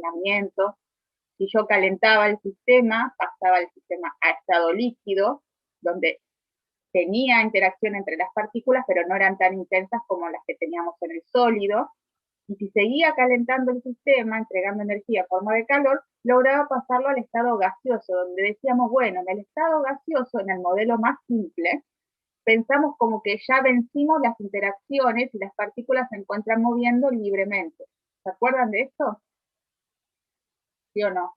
almacenamiento. Si yo calentaba el sistema, pasaba el sistema a estado líquido, donde tenía interacción entre las partículas, pero no eran tan intensas como las que teníamos en el sólido. Y si seguía calentando el sistema, entregando energía en forma de calor, lograba pasarlo al estado gaseoso, donde decíamos, bueno, en el estado gaseoso, en el modelo más simple, pensamos como que ya vencimos las interacciones y las partículas se encuentran moviendo libremente. ¿Se acuerdan de esto? ¿Sí o no?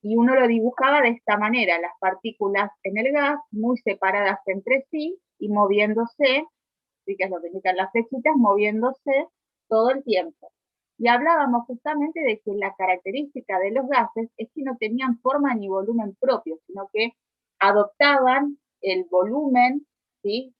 Y uno lo dibujaba de esta manera, las partículas en el gas muy separadas entre sí y moviéndose, ¿sí? Que es lo que indican las flechitas, moviéndose todo el tiempo. Y hablábamos justamente de que la característica de los gases es que no tenían forma ni volumen propio, sino que adoptaban el volumen, ¿sí?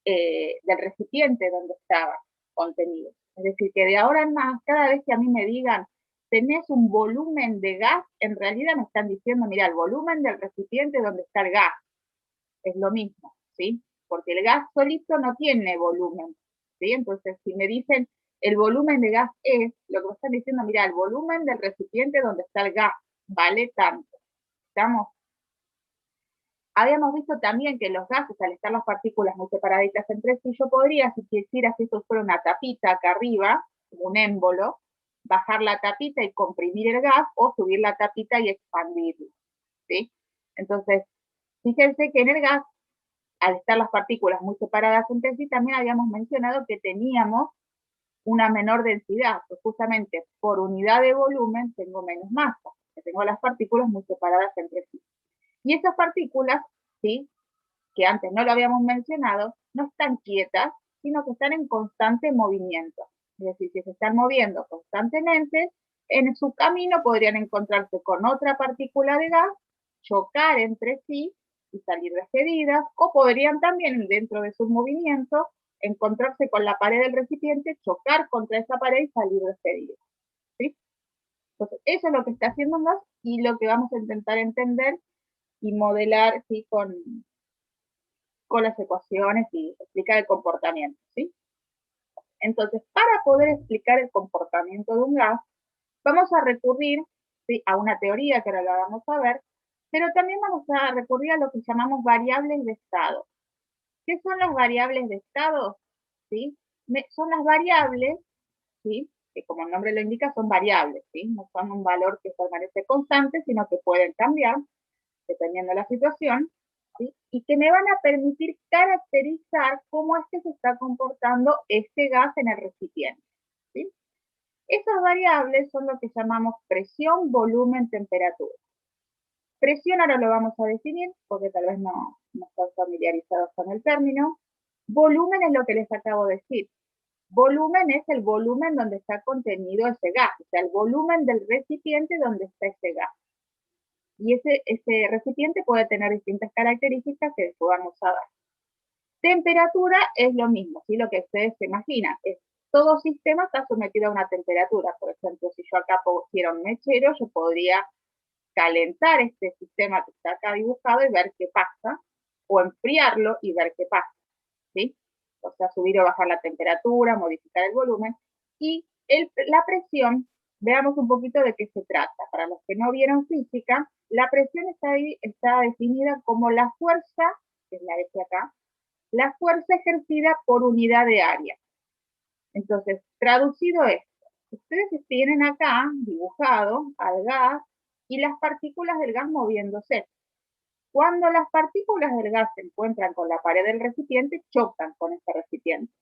Del recipiente donde estaba contenido. Es decir, que de ahora en más, cada vez que a mí me digan, tenés un volumen de gas, en realidad me están diciendo, mira, el volumen del recipiente donde está el gas. Es lo mismo, ¿sí? Porque el gas solito no tiene volumen, ¿sí? Entonces, si me dicen el volumen de gas es, lo que me están diciendo, mira, el volumen del recipiente donde está el gas vale tanto. ¿Estamos? Habíamos visto también que los gases, al estar las partículas muy separaditas entre sí, yo podría, si quisiera, si esto fuera una tapita acá arriba, como un émbolo, bajar la tapita y comprimir el gas, o subir la tapita y expandirlo, ¿sí? Entonces, fíjense que en el gas, al estar las partículas muy separadas entre sí, también habíamos mencionado que teníamos una menor densidad, pues justamente por unidad de volumen tengo menos masa, que tengo las partículas muy separadas entre sí. Y esas partículas, ¿sí?, que antes no lo habíamos mencionado, no están quietas, sino que están en constante movimiento. Es decir, si se están moviendo constantemente, en su camino podrían encontrarse con otra partícula de gas, chocar entre sí y salir despedidas, o podrían también, dentro de su movimiento, encontrarse con la pared del recipiente, chocar contra esa pared y salir despedidas, ¿sí? Entonces, eso es lo que está haciendo un gas y lo que vamos a intentar entender y modelar, ¿sí?, con las ecuaciones y explicar el comportamiento, ¿sí? Entonces, para poder explicar el comportamiento de un gas, vamos a recurrir, ¿sí?, a una teoría que ahora la vamos a ver, pero también vamos a recurrir a lo que llamamos variables de estado. ¿Qué son las variables de estado? ¿Sí? Son las variables, ¿sí?, que como el nombre lo indica, son variables, ¿sí? No son un valor que permanece constante, sino que pueden cambiar dependiendo de la situación, ¿sí?, y que me van a permitir caracterizar cómo es que se está comportando este gas en el recipiente, ¿sí? Esas variables son lo que llamamos presión, volumen, temperatura. Presión ahora lo vamos a definir, porque tal vez no están familiarizados con el término. Volumen es lo que les acabo de decir. Volumen es el volumen donde está contenido ese gas, o sea, el volumen del recipiente donde está ese gas. Y ese recipiente puede tener distintas características que después vamos a ver. Temperatura es lo mismo, ¿sí? Lo que ustedes se imaginan, es todo sistema está sometido a una temperatura. Por ejemplo, si yo acá pusiera un mechero, yo podría calentar este sistema que está acá dibujado y ver qué pasa, o enfriarlo y ver qué pasa, ¿sí? O sea, subir o bajar la temperatura, modificar el volumen. Y la presión, veamos un poquito de qué se trata. Para los que no vieron física, la presión está definida como la fuerza, que es la F acá, la fuerza ejercida por unidad de área. Entonces, traducido esto, ustedes tienen acá dibujado al gas y las partículas del gas moviéndose. Cuando las partículas del gas se encuentran con la pared del recipiente, chocan con ese recipiente,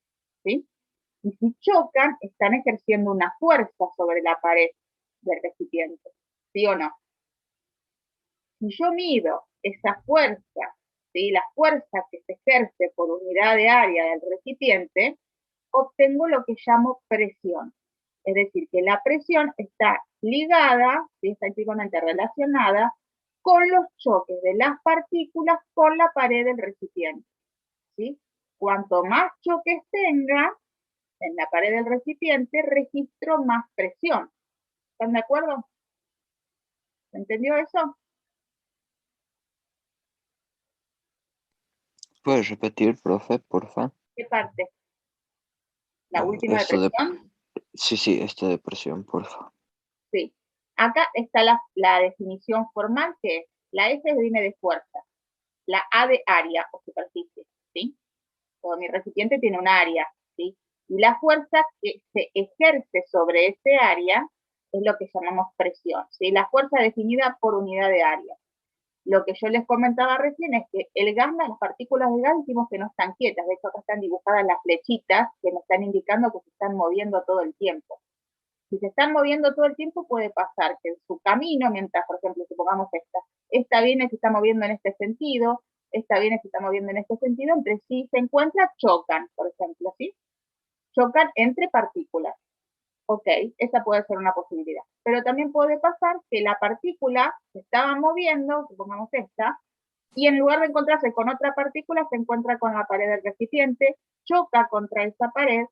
¿sí? Y si chocan, están ejerciendo una fuerza sobre la pared del recipiente, ¿sí o no? Si yo mido esa fuerza, ¿sí?, la fuerza que se ejerce por unidad de área del recipiente, obtengo lo que llamo presión. Es decir, que la presión está ligada, ¿sí?, está íntimamente relacionada con los choques de las partículas con la pared del recipiente, ¿sí? Cuanto más choques tenga en la pared del recipiente, registro más presión. ¿Están de acuerdo? ¿Entendió eso? ¿Puedes repetir, profe, porfa? ¿Qué parte? ¿La última de Esto de... presión? Sí, esto de presión, porfa. Sí. Acá está la definición formal, que es la S viene de fuerza, la A de área o superficie, ¿sí? Todo mi recipiente tiene un área, ¿sí? Y la fuerza que se ejerce sobre ese área es lo que llamamos presión, ¿sí? La fuerza definida por unidad de área. Lo que yo les comentaba recién es que el gas, las partículas de gas, decimos que no están quietas. De hecho, acá están dibujadas las flechitas que me están indicando que se están moviendo todo el tiempo. Si se están moviendo todo el tiempo, puede pasar que en su camino, mientras, por ejemplo, supongamos esta viene, se está moviendo en este sentido, esta viene, se está moviendo en este sentido, entre sí se encuentran, chocan, por ejemplo, ¿sí? Chocan entre partículas. Ok, esa puede ser una posibilidad. Pero también puede pasar que la partícula se estaba moviendo, supongamos esta, y en lugar de encontrarse con otra partícula, se encuentra con la pared del recipiente, choca contra esa pared,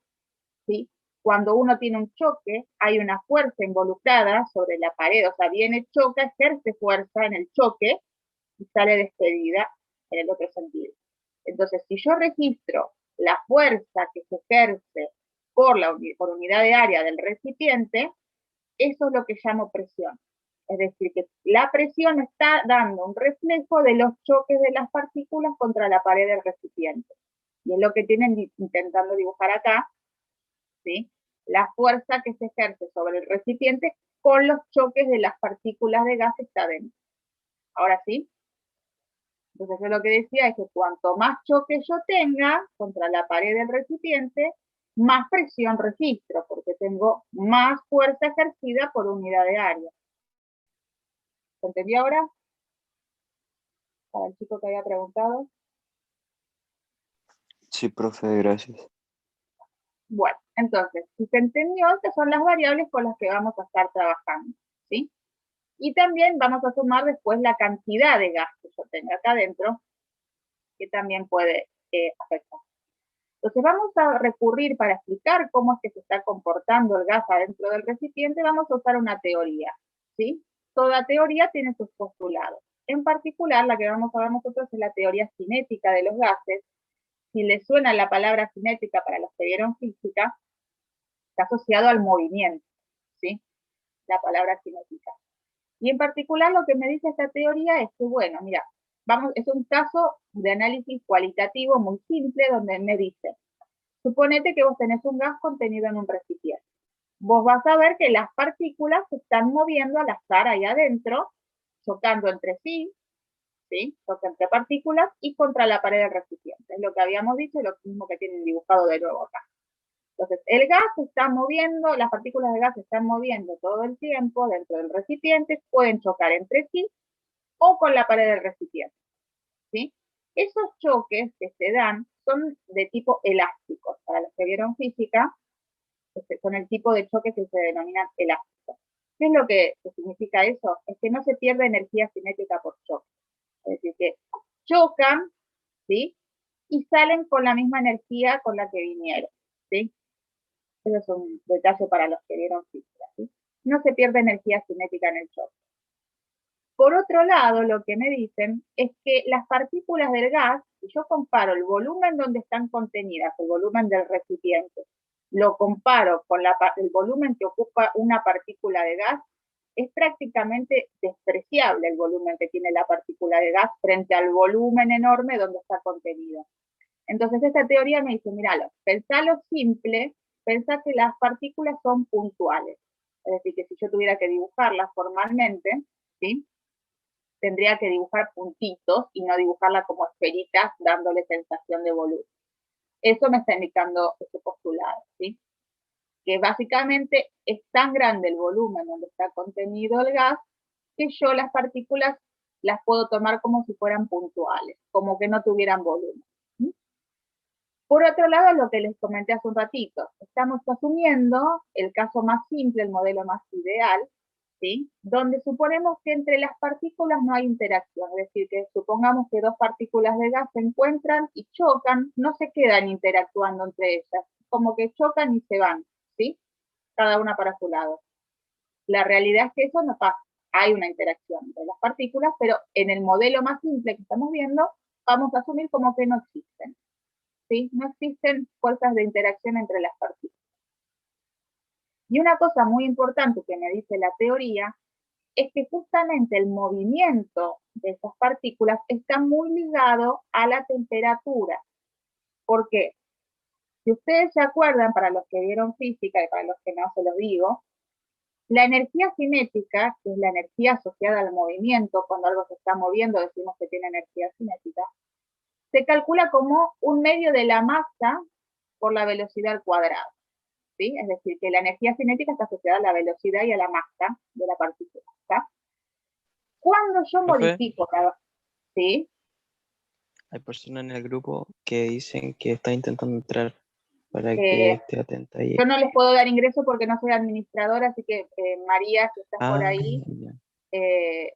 ¿sí? Cuando uno tiene un choque, hay una fuerza involucrada sobre la pared, o sea, viene, choca, ejerce fuerza en el choque y sale despedida en el otro sentido. Entonces, si yo registro la fuerza que se ejerce por unidad de área del recipiente, eso es lo que llamo presión. Es decir, que la presión está dando un reflejo de los choques de las partículas contra la pared del recipiente. Y es lo que tienen intentando dibujar acá, ¿sí? La fuerza que se ejerce sobre el recipiente con los choques de las partículas de gas que está dentro. Ahora sí. Entonces yo lo que decía es que cuanto más choque yo tenga contra la pared del recipiente, más presión registro, porque tengo más fuerza ejercida por unidad de área. ¿Se entendió ahora? Para el chico que había preguntado. Sí, profe, gracias. Bueno, entonces, si se entendió, estas son las variables con las que vamos a estar trabajando, ¿sí? Y también vamos a sumar después la cantidad de gas que yo tenga acá adentro, que también puede afectar. Entonces vamos a recurrir para explicar cómo es que se está comportando el gas adentro del recipiente, vamos a usar una teoría, ¿sí? Toda teoría tiene sus postulados. En particular, la que vamos a ver nosotros es la teoría cinética de los gases. Si les suena la palabra cinética para los que vieron física, está asociado al movimiento, ¿sí? La palabra cinética. Y en particular lo que me dice esta teoría es que, bueno, mira, es un caso de análisis cualitativo muy simple donde me dice, suponete que vos tenés un gas contenido en un recipiente. Vos vas a ver que las partículas se están moviendo al azar ahí adentro, chocando entre sí, ¿sí? Choca entre partículas y contra la pared del recipiente. Es lo que habíamos dicho y lo mismo que tienen dibujado de nuevo acá. Entonces, el gas se está moviendo, las partículas de gas se están moviendo todo el tiempo dentro del recipiente, pueden chocar entre sí o con la pared del recipiente, ¿sí? Esos choques que se dan son de tipo elásticos. Para los que vieron física, son el tipo de choques que se denominan elásticos. ¿Qué es lo que significa eso? Es que no se pierde energía cinética por choque. Es decir, que chocan, ¿sí? Y salen con la misma energía con la que vinieron, ¿sí? Eso es un detalle para los que vieron física, ¿sí? No se pierde energía cinética en el choque. Por otro lado, lo que me dicen es que las partículas del gas, si yo comparo el volumen donde están contenidas, el volumen del recipiente, lo comparo con el volumen que ocupa una partícula de gas, es prácticamente despreciable el volumen que tiene la partícula de gas frente al volumen enorme donde está contenida. Entonces esta teoría me dice, míralo, pensalo simple, pensá que las partículas son puntuales. Es decir, que si yo tuviera que dibujarlas formalmente, ¿sí? Tendría que dibujar puntitos y no dibujarla como esferitas dándole sensación de volumen. Eso me está indicando ese postulado, ¿sí? Que básicamente es tan grande el volumen donde está contenido el gas que yo las partículas las puedo tomar como si fueran puntuales, como que no tuvieran volumen. ¿Sí? Por otro lado, lo que les comenté hace un ratito, estamos asumiendo el caso más simple, el modelo más ideal, ¿sí? Donde suponemos que entre las partículas no hay interacción, es decir, que supongamos que dos partículas de gas se encuentran y chocan, no se quedan interactuando entre ellas, como que chocan y se van, ¿sí? Cada una para su lado. La realidad es que eso no pasa, hay una interacción entre las partículas, pero en el modelo más simple que estamos viendo, vamos a asumir como que no existen, ¿sí? No existen fuerzas de interacción entre las partículas. Y una cosa muy importante que me dice la teoría es que justamente el movimiento de esas partículas está muy ligado a la temperatura. ¿Por qué? Si ustedes se acuerdan, para los que vieron física y para los que no se los digo, la energía cinética, que es la energía asociada al movimiento, cuando algo se está moviendo decimos que tiene energía cinética, se calcula como un medio de la masa por la velocidad al cuadrado. ¿Sí? Es decir, que la energía cinética está asociada a la velocidad y a la masa de la partícula. ¿Está? Cuando yo Profe, modifico ¿sí? hay personas en el grupo que dicen que está intentando entrar para que Eh, esté atenta ahí. yo no les puedo dar ingreso porque no soy administradora, así que María, si estás por Ah, ahí, ya.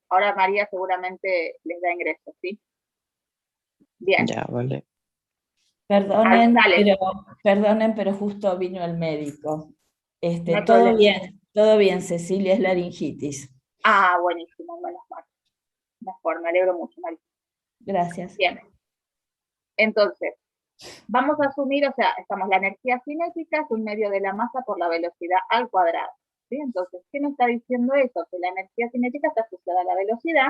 ahora María seguramente les da ingreso, ¿sí? Bien, Ya, vale. avisales, Perdonen, pero justo vino el médico. no hay problema. Todo bien, Cecilia, es laringitis. Ah, buenísimo, menos mal. Mejor, me alegro mucho, María. Gracias. Bien, entonces, vamos a asumir, o sea, estamos, la energía cinética es un medio de la masa por la velocidad al cuadrado. ¿Sí? Entonces, ¿qué nos está diciendo eso? Que la energía cinética está asociada a la velocidad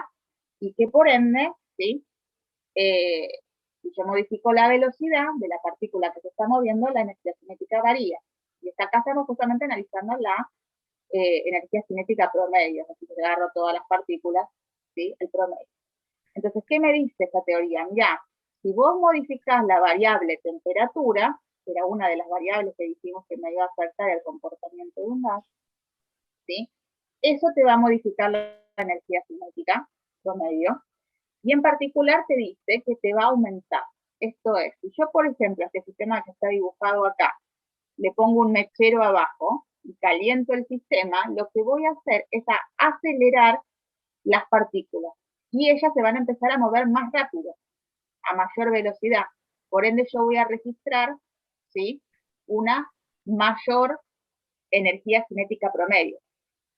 y que por ende, ¿sí? Si yo modifico la velocidad de la partícula que se está moviendo, la energía cinética varía. Y acá estamos justamente analizando la energía cinética promedio, es decir, agarro todas las partículas, ¿sí? El promedio. Entonces, ¿qué me dice esta teoría? Mirá, si vos modificás la variable temperatura, que era una de las variables que dijimos que me iba a afectar el comportamiento de un gas, ¿sí? Eso te va a modificar la energía cinética promedio, y en particular te dice que te va a aumentar. Esto es, si yo, por ejemplo, a este sistema que está dibujado acá, le pongo un mechero abajo y caliento el sistema, lo que voy a hacer es acelerar las partículas y ellas se van a empezar a mover más rápido, a mayor velocidad. Por ende, yo voy a registrar, ¿sí? Una mayor energía cinética promedio.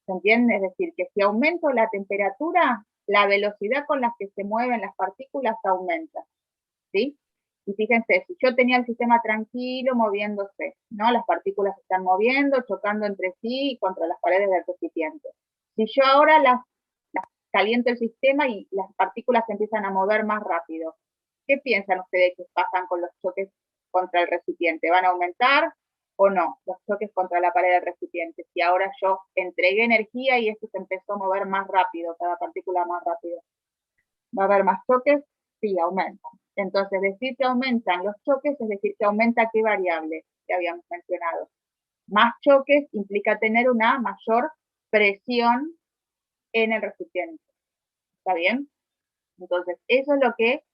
¿Se entiende? Es decir, que si aumento la temperatura, la velocidad con la que se mueven las partículas aumenta. ¿Sí? Y fíjense, si yo tenía el sistema tranquilo, moviéndose, ¿no? Las partículas se están moviendo, chocando entre sí y contra las paredes del recipiente. Si yo ahora las caliento el sistema y las partículas se empiezan a mover más rápido, ¿qué piensan ustedes que pasan con los choques contra el recipiente? ¿Van a aumentar o no los choques contra la pared del recipiente? Si ahora yo entregué energía y esto se empezó a mover más rápido, cada partícula más rápido, ¿va a haber más choques? Sí, aumentan. Entonces, decir que aumentan los choques es decir que aumenta qué variable que habíamos mencionado. Más choques implica tener una mayor presión en el recipiente. ¿Está bien? Entonces, eso es lo que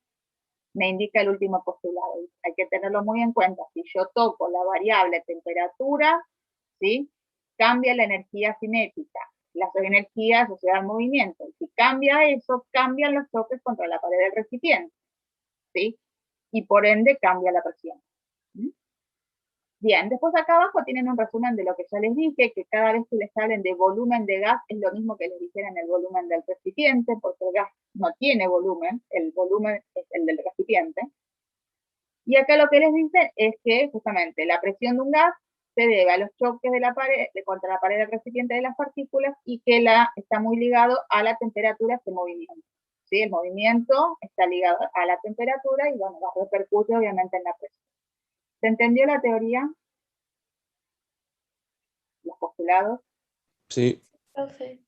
me indica el último postulado. Hay que tenerlo muy en cuenta. Si yo toco la variable temperatura, ¿sí? Cambia la energía cinética. La energía asociada al movimiento. Si cambia eso, cambian los choques contra la pared del recipiente. ¿Sí? Y por ende cambia la presión. ¿Mm? Bien, después acá abajo tienen un resumen de lo que ya les dije, que cada vez que les hablen de volumen de gas es lo mismo que les dijeran el volumen del recipiente, porque el gas no tiene volumen, el volumen es el del recipiente. Y acá lo que les dicen es que justamente la presión de un gas se debe a los choques de la pared, contra la pared del recipiente de las partículas y que está muy ligado a la temperatura de ese movimiento. ¿Sí? El movimiento está ligado a la temperatura y bueno, repercute obviamente en la presión. ¿Se entendió la teoría? Los postulados. Sí. Profe.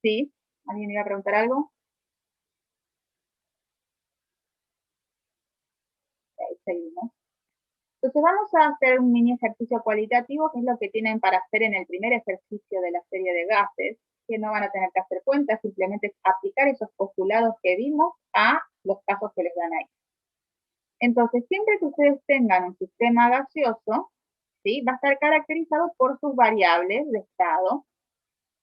¿Sí? ¿Alguien iba a preguntar algo? Ahí seguimos. Entonces vamos a hacer un mini ejercicio cualitativo, que es lo que tienen para hacer en el primer ejercicio de la serie de gases, que no van a tener que hacer cuentas, simplemente aplicar esos postulados que vimos a los casos que les dan ahí. Entonces, siempre que ustedes tengan un sistema gaseoso, ¿sí? Va a estar caracterizado por sus variables de estado,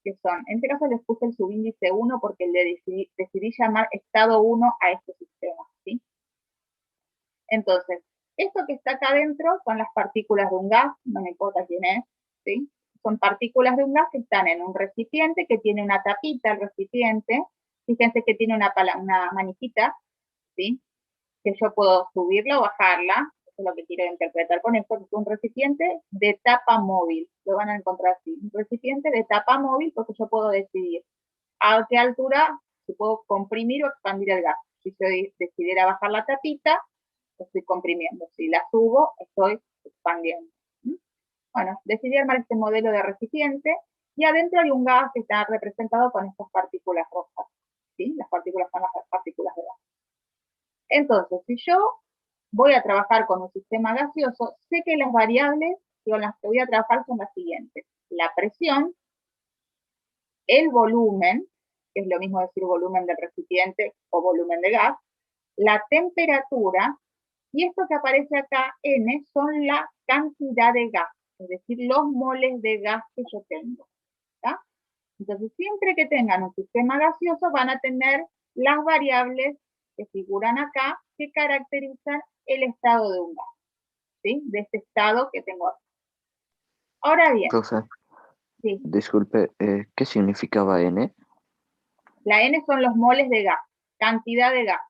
que son, en este caso les puse el subíndice 1 porque le decidí llamar estado 1 a este sistema, ¿sí? Entonces, esto que está acá adentro son las partículas de un gas, no me importa quién es, ¿sí? Son partículas de un gas que están en un recipiente que tiene una tapita el recipiente, fíjense que tiene una manijita, ¿sí? Que yo puedo subirla o bajarla, Eso es lo que quiero interpretar con esto, que es un recipiente de tapa móvil. Lo van a encontrar así. Un recipiente de tapa móvil porque yo puedo decidir a qué altura si puedo comprimir o expandir el gas. Si yo decidiera bajar la tapita, estoy comprimiendo. Si la subo, estoy expandiendo. Bueno, decidí armar este modelo de recipiente y adentro hay un gas que está representado con estas partículas rojas. ¿Sí? Las partículas son las partículas de gas. Entonces, si yo voy a trabajar con un sistema gaseoso, sé que las variables con las que voy a trabajar son las siguientes. La presión, el volumen, que es lo mismo decir volumen del recipiente o volumen de gas, la temperatura, y esto que aparece acá, N, son la cantidad de gas, es decir, los moles de gas que yo tengo. ¿Tá? Entonces, siempre que tengan un sistema gaseoso, van a tener las variables que figuran acá, que caracterizan el estado de un gas, ¿sí? De este estado que tengo acá. Ahora bien, Profe, sí, disculpe, ¿qué significaba N? la N son los moles de gas, cantidad de gas,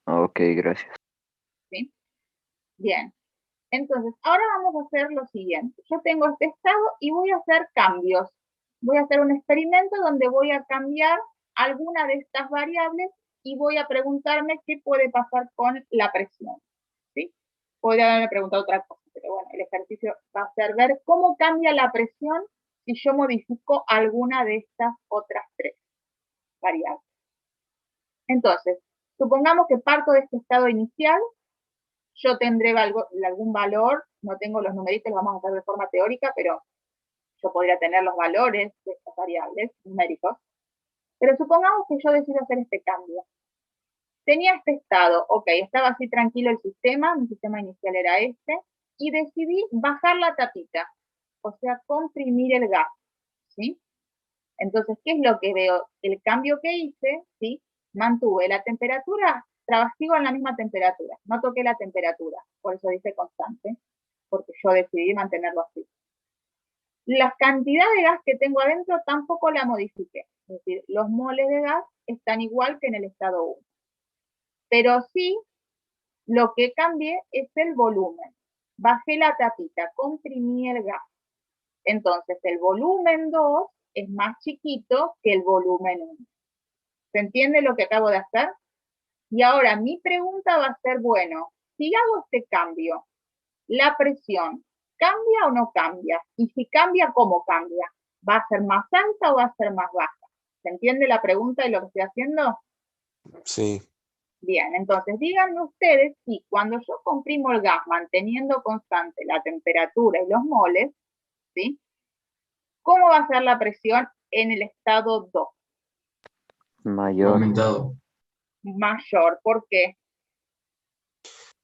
Ok, gracias. ¿sí? Bien, entonces, ahora vamos a hacer lo siguiente. Yo tengo este estado y voy a hacer cambios. Voy a hacer un experimento donde voy a cambiar alguna de estas variables y voy a preguntarme qué puede pasar con la presión, ¿sí? Podría haberme preguntado otra cosa, pero bueno, el ejercicio va a ser ver cómo cambia la presión si yo modifico alguna de estas otras tres variables. Entonces, supongamos que parto de este estado inicial, yo tendré algún valor, no tengo los numeritos, los vamos a hacer de forma teórica, pero yo podría tener los valores de estas variables numéricos. Pero supongamos que yo decido hacer este cambio. Tenía este estado, ok, estaba así tranquilo el sistema, mi sistema inicial era este, y decidí bajar la tapita, o sea, comprimir el gas, ¿sí? Entonces, ¿qué es lo que veo? El cambio que hice, ¿sí? Mantuve la temperatura, sigo en la misma temperatura, no toqué la temperatura, por eso dice constante, porque yo decidí mantenerlo así. La cantidad de gas que tengo adentro tampoco la modifiqué, es decir, los moles de gas están igual que en el estado 1. Pero sí, lo que cambié es el volumen. Bajé la tapita, comprimí el gas. Entonces, el volumen 2 es más chiquito que el volumen 1. ¿Se entiende lo que acabo de hacer? Y ahora mi pregunta va a ser, bueno, si hago este cambio, ¿la presión cambia o no cambia? Y si cambia, ¿cómo cambia? ¿Va a ser más alta o va a ser más baja? ¿Se entiende la pregunta y lo que estoy haciendo? Sí. Bien, entonces díganme ustedes si cuando yo comprimo el gas manteniendo constante la temperatura y los moles, ¿sí? ¿Cómo va a ser la presión en el estado 2? Mayor, Aumentado. Mayor, ¿por qué?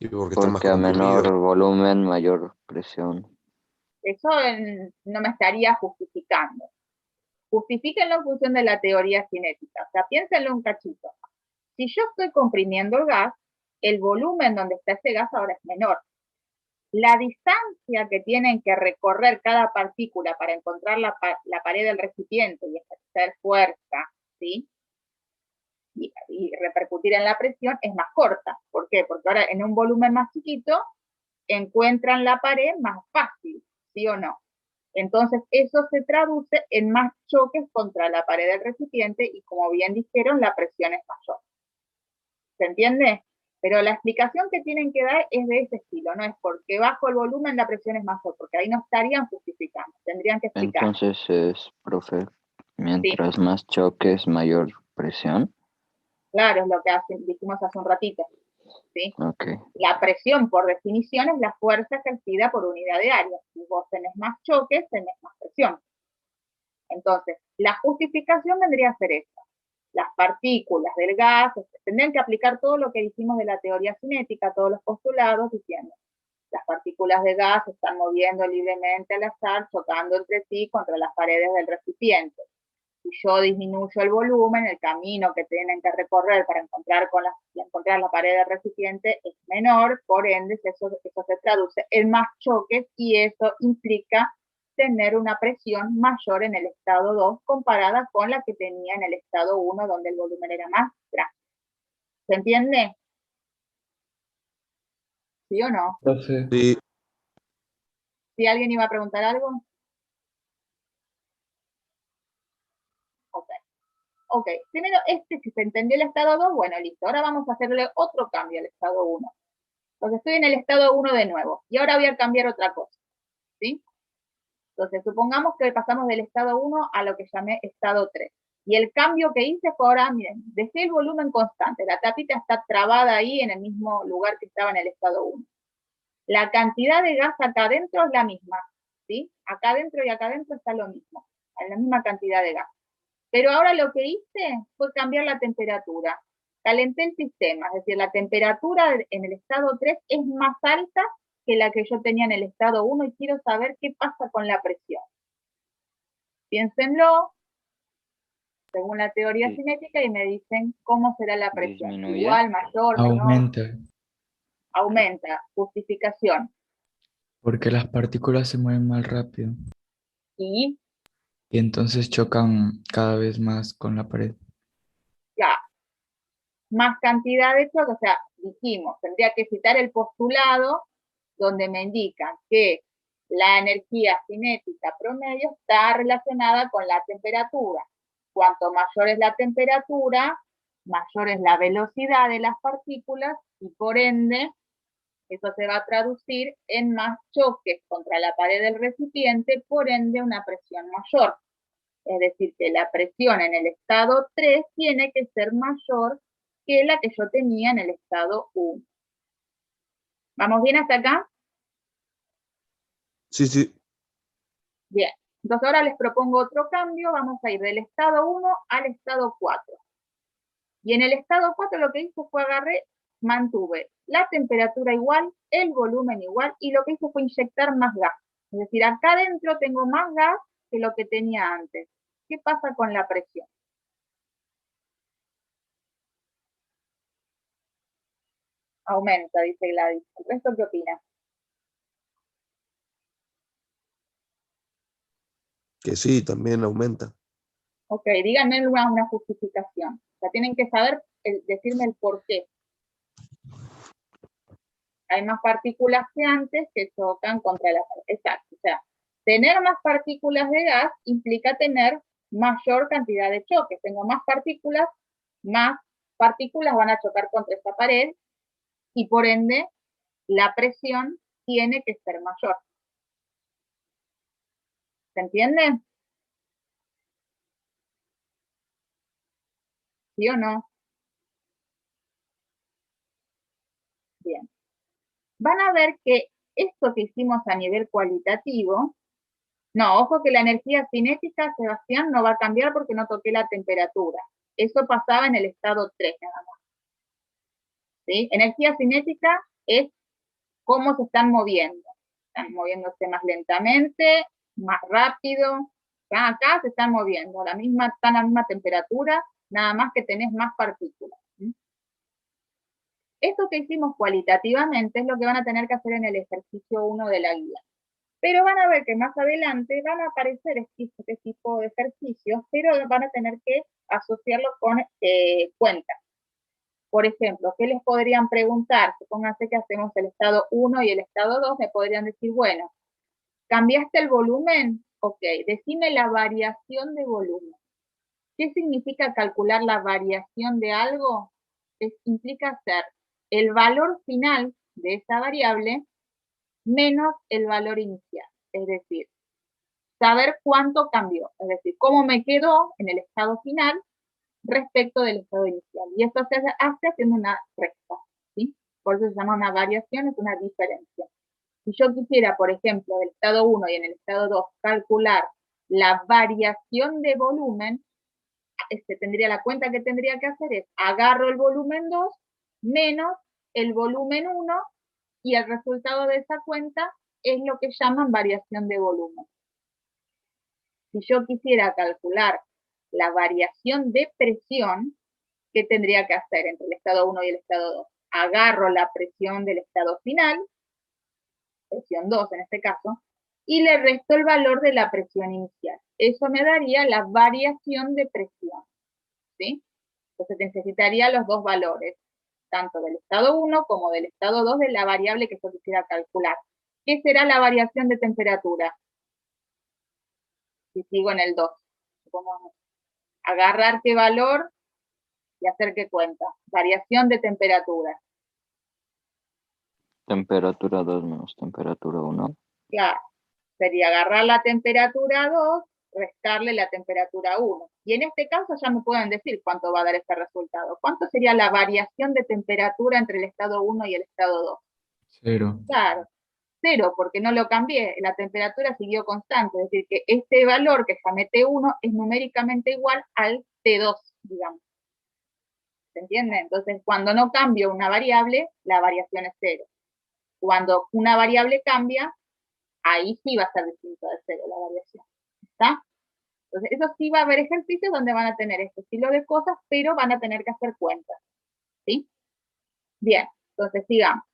Y porque está más porque a menor comprimido. volumen, mayor presión. Eso no me estaría justificando. Justifíquenlo en función de la teoría cinética. O sea, piénsenlo un cachito. Si yo estoy comprimiendo el gas, el volumen donde está ese gas ahora es menor. La distancia que tienen que recorrer cada partícula para encontrar la pared del recipiente y ejercer fuerza, ¿sí? Y repercutir en la presión es más corta. ¿Por qué? Porque ahora en un volumen más chiquito encuentran la pared más fácil, ¿sí o no? Entonces, eso se traduce en más choques contra la pared del recipiente y, como bien dijeron, la presión es mayor. ¿Se entiende? Pero la explicación que tienen que dar es de ese estilo, no es porque bajo el volumen la presión es mayor, porque ahí no estarían justificando, tendrían que explicar. Entonces es, profe, Sí, mientras más choques, mayor presión. claro, es lo que dijimos hace un ratito, ¿sí? Ok. La presión, por definición, es la fuerza ejercida por unidad de área. Si vos tenés más choques, tenés más presión. Entonces, la justificación vendría a ser esta. Las partículas del gas tendrían que aplicar todo lo que dijimos de la teoría cinética, todos los postulados, diciendo las partículas de gas se están moviendo libremente al azar, chocando entre sí contra las paredes del recipiente. Si yo disminuyo el volumen, el camino que tienen que recorrer para encontrar la pared del recipiente es menor, por ende eso se traduce en más choques y eso implica tener una presión mayor en el estado 2 comparada con la que tenía en el estado 1 donde el volumen era más grande. ¿Se entiende? ¿Sí o no? Profe, Sí, ¿Si alguien iba a preguntar algo? Ok. Ok, primero si se entendió el estado 2, bueno, listo. Ahora vamos a hacerle otro cambio al estado 1. Entonces estoy en el estado 1 de nuevo. Y ahora voy a cambiar otra cosa. ¿Sí? Entonces, supongamos que pasamos del estado 1 a lo que llamé estado 3. Y el cambio que hice fue ahora, miren, dejé el volumen constante. La tapita está trabada ahí en el mismo lugar que estaba en el estado 1. La cantidad de gas acá adentro es la misma. ¿Sí? Acá adentro y acá adentro está lo mismo. Hay la misma cantidad de gas. Pero ahora lo que hice fue cambiar la temperatura. Calenté el sistema, es decir, la temperatura en el estado 3 es más alta que la que yo tenía en el estado 1 y quiero saber qué pasa con la presión. Piénsenlo, según la teoría Sí. cinética, y me dicen cómo será la presión. ¿Disminuye? Igual, mayor, menor. aumenta, Aumenta. Justificación. porque las partículas se mueven más rápido Y y entonces chocan cada vez más con la pared. ya, más cantidad de choque, o sea, dijimos, tendría que citar el postulado donde me indican que la energía cinética promedio está relacionada con la temperatura. Cuanto mayor es la temperatura, mayor es la velocidad de las partículas y por ende eso se va a traducir en más choques contra la pared del recipiente, por ende una presión mayor. Es decir, que la presión en el estado 3 tiene que ser mayor que la que yo tenía en el estado 1. ¿Vamos bien hasta acá? sí, sí. Bien. Entonces ahora les propongo otro cambio. Vamos a ir del estado 1 al estado 4. Y en el estado 4 lo que hice fue mantuve la temperatura igual, el volumen igual, y lo que hice fue inyectar más gas. Es decir, acá adentro tengo más gas que lo que tenía antes. ¿Qué pasa con la presión? Aumenta, dice Gladys. ¿El resto qué opina? Que sí, también aumenta. Ok, díganme una justificación. O sea, tienen que saber, decirme el por qué. Hay más partículas que antes que chocan contra la pared. Exacto. O sea, tener más partículas de gas implica tener mayor cantidad de choques. Tengo más partículas van a chocar contra esta pared y por ende la presión tiene que ser mayor. ¿Se entiende? ¿Sí o no? Bien. Van a ver que esto que hicimos a nivel cualitativo, no, ojo que la energía cinética, Sebastián, no va a cambiar porque no toqué la temperatura. Eso pasaba en el estado 3 nada más. ¿Sí? Energía cinética es cómo se están moviendo. Están moviéndose más lentamente, más rápido. Acá se están moviendo, están a la misma temperatura, nada más que tenés más partículas. Esto que hicimos cualitativamente es lo que van a tener que hacer en el ejercicio 1 de la guía. Pero van a ver que más adelante van a aparecer este tipo de ejercicios, pero van a tener que asociarlos con cuentas. Por ejemplo, ¿qué les podrían preguntar? Supónganse que hacemos el estado 1 y el estado 2, me podrían decir, bueno, ¿cambiaste el volumen? Ok, decime la variación de volumen. ¿Qué significa calcular la variación de algo? Implica hacer el valor final de esa variable menos el valor inicial. Es decir, saber cuánto cambió. Es decir, cómo me quedó en el estado final respecto del estado inicial. Y esto se hace haciendo una recta, ¿sí? Por eso se llama una variación, es una diferencia. Si yo quisiera, por ejemplo, del estado 1 y en el estado 2 calcular la variación de volumen, la cuenta que tendría que hacer es agarro el volumen 2 menos el volumen 1 y el resultado de esa cuenta es lo que llaman variación de volumen. Si yo quisiera calcular la variación de presión, ¿qué tendría que hacer entre el estado 1 y el estado 2? Agarro la presión del estado final, presión 2 en este caso, y le resto el valor de la presión inicial. Eso me daría la variación de presión, ¿sí? Entonces necesitaría los dos valores, tanto del estado 1 como del estado 2 de la variable que yo quisiera calcular. ¿Qué será la variación de temperatura? Si sigo en el 2. Vamos a agarrar qué valor y hacer qué cuenta. Variación de temperatura. Temperatura 2 menos temperatura 1. Claro, sería agarrar la temperatura 2, restarle la temperatura 1. Y en este caso ya me pueden decir cuánto va a dar este resultado. ¿Cuánto sería la variación de temperatura entre el estado 1 y el estado 2? 0. Claro, 0, porque no lo cambié, la temperatura siguió constante, es decir, que este valor que llamé T1 es numéricamente igual al T2, digamos. ¿Se entiende? Entonces, cuando no cambio una variable, la variación es 0. Cuando una variable cambia, ahí sí va a ser distinto de 0 la variación. ¿Está? Entonces, eso sí va a haber ejercicios donde van a tener este estilo de cosas, pero van a tener que hacer cuentas. ¿Sí? Bien, entonces sigamos.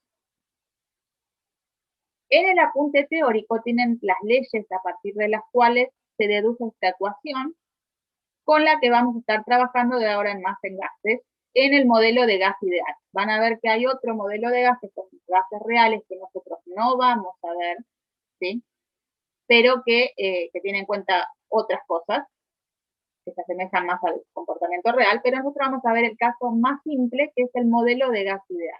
En el apunte teórico tienen las leyes a partir de las cuales se deduce esta ecuación, con la que vamos a estar trabajando de ahora en más en gases, en el modelo de gas ideal. Van a ver que hay otro modelo de gas, que son gases reales, que nosotros no vamos a ver, ¿sí? Pero que tiene en cuenta otras cosas, que se asemejan más al comportamiento real, pero nosotros vamos a ver el caso más simple, que es el modelo de gas ideal.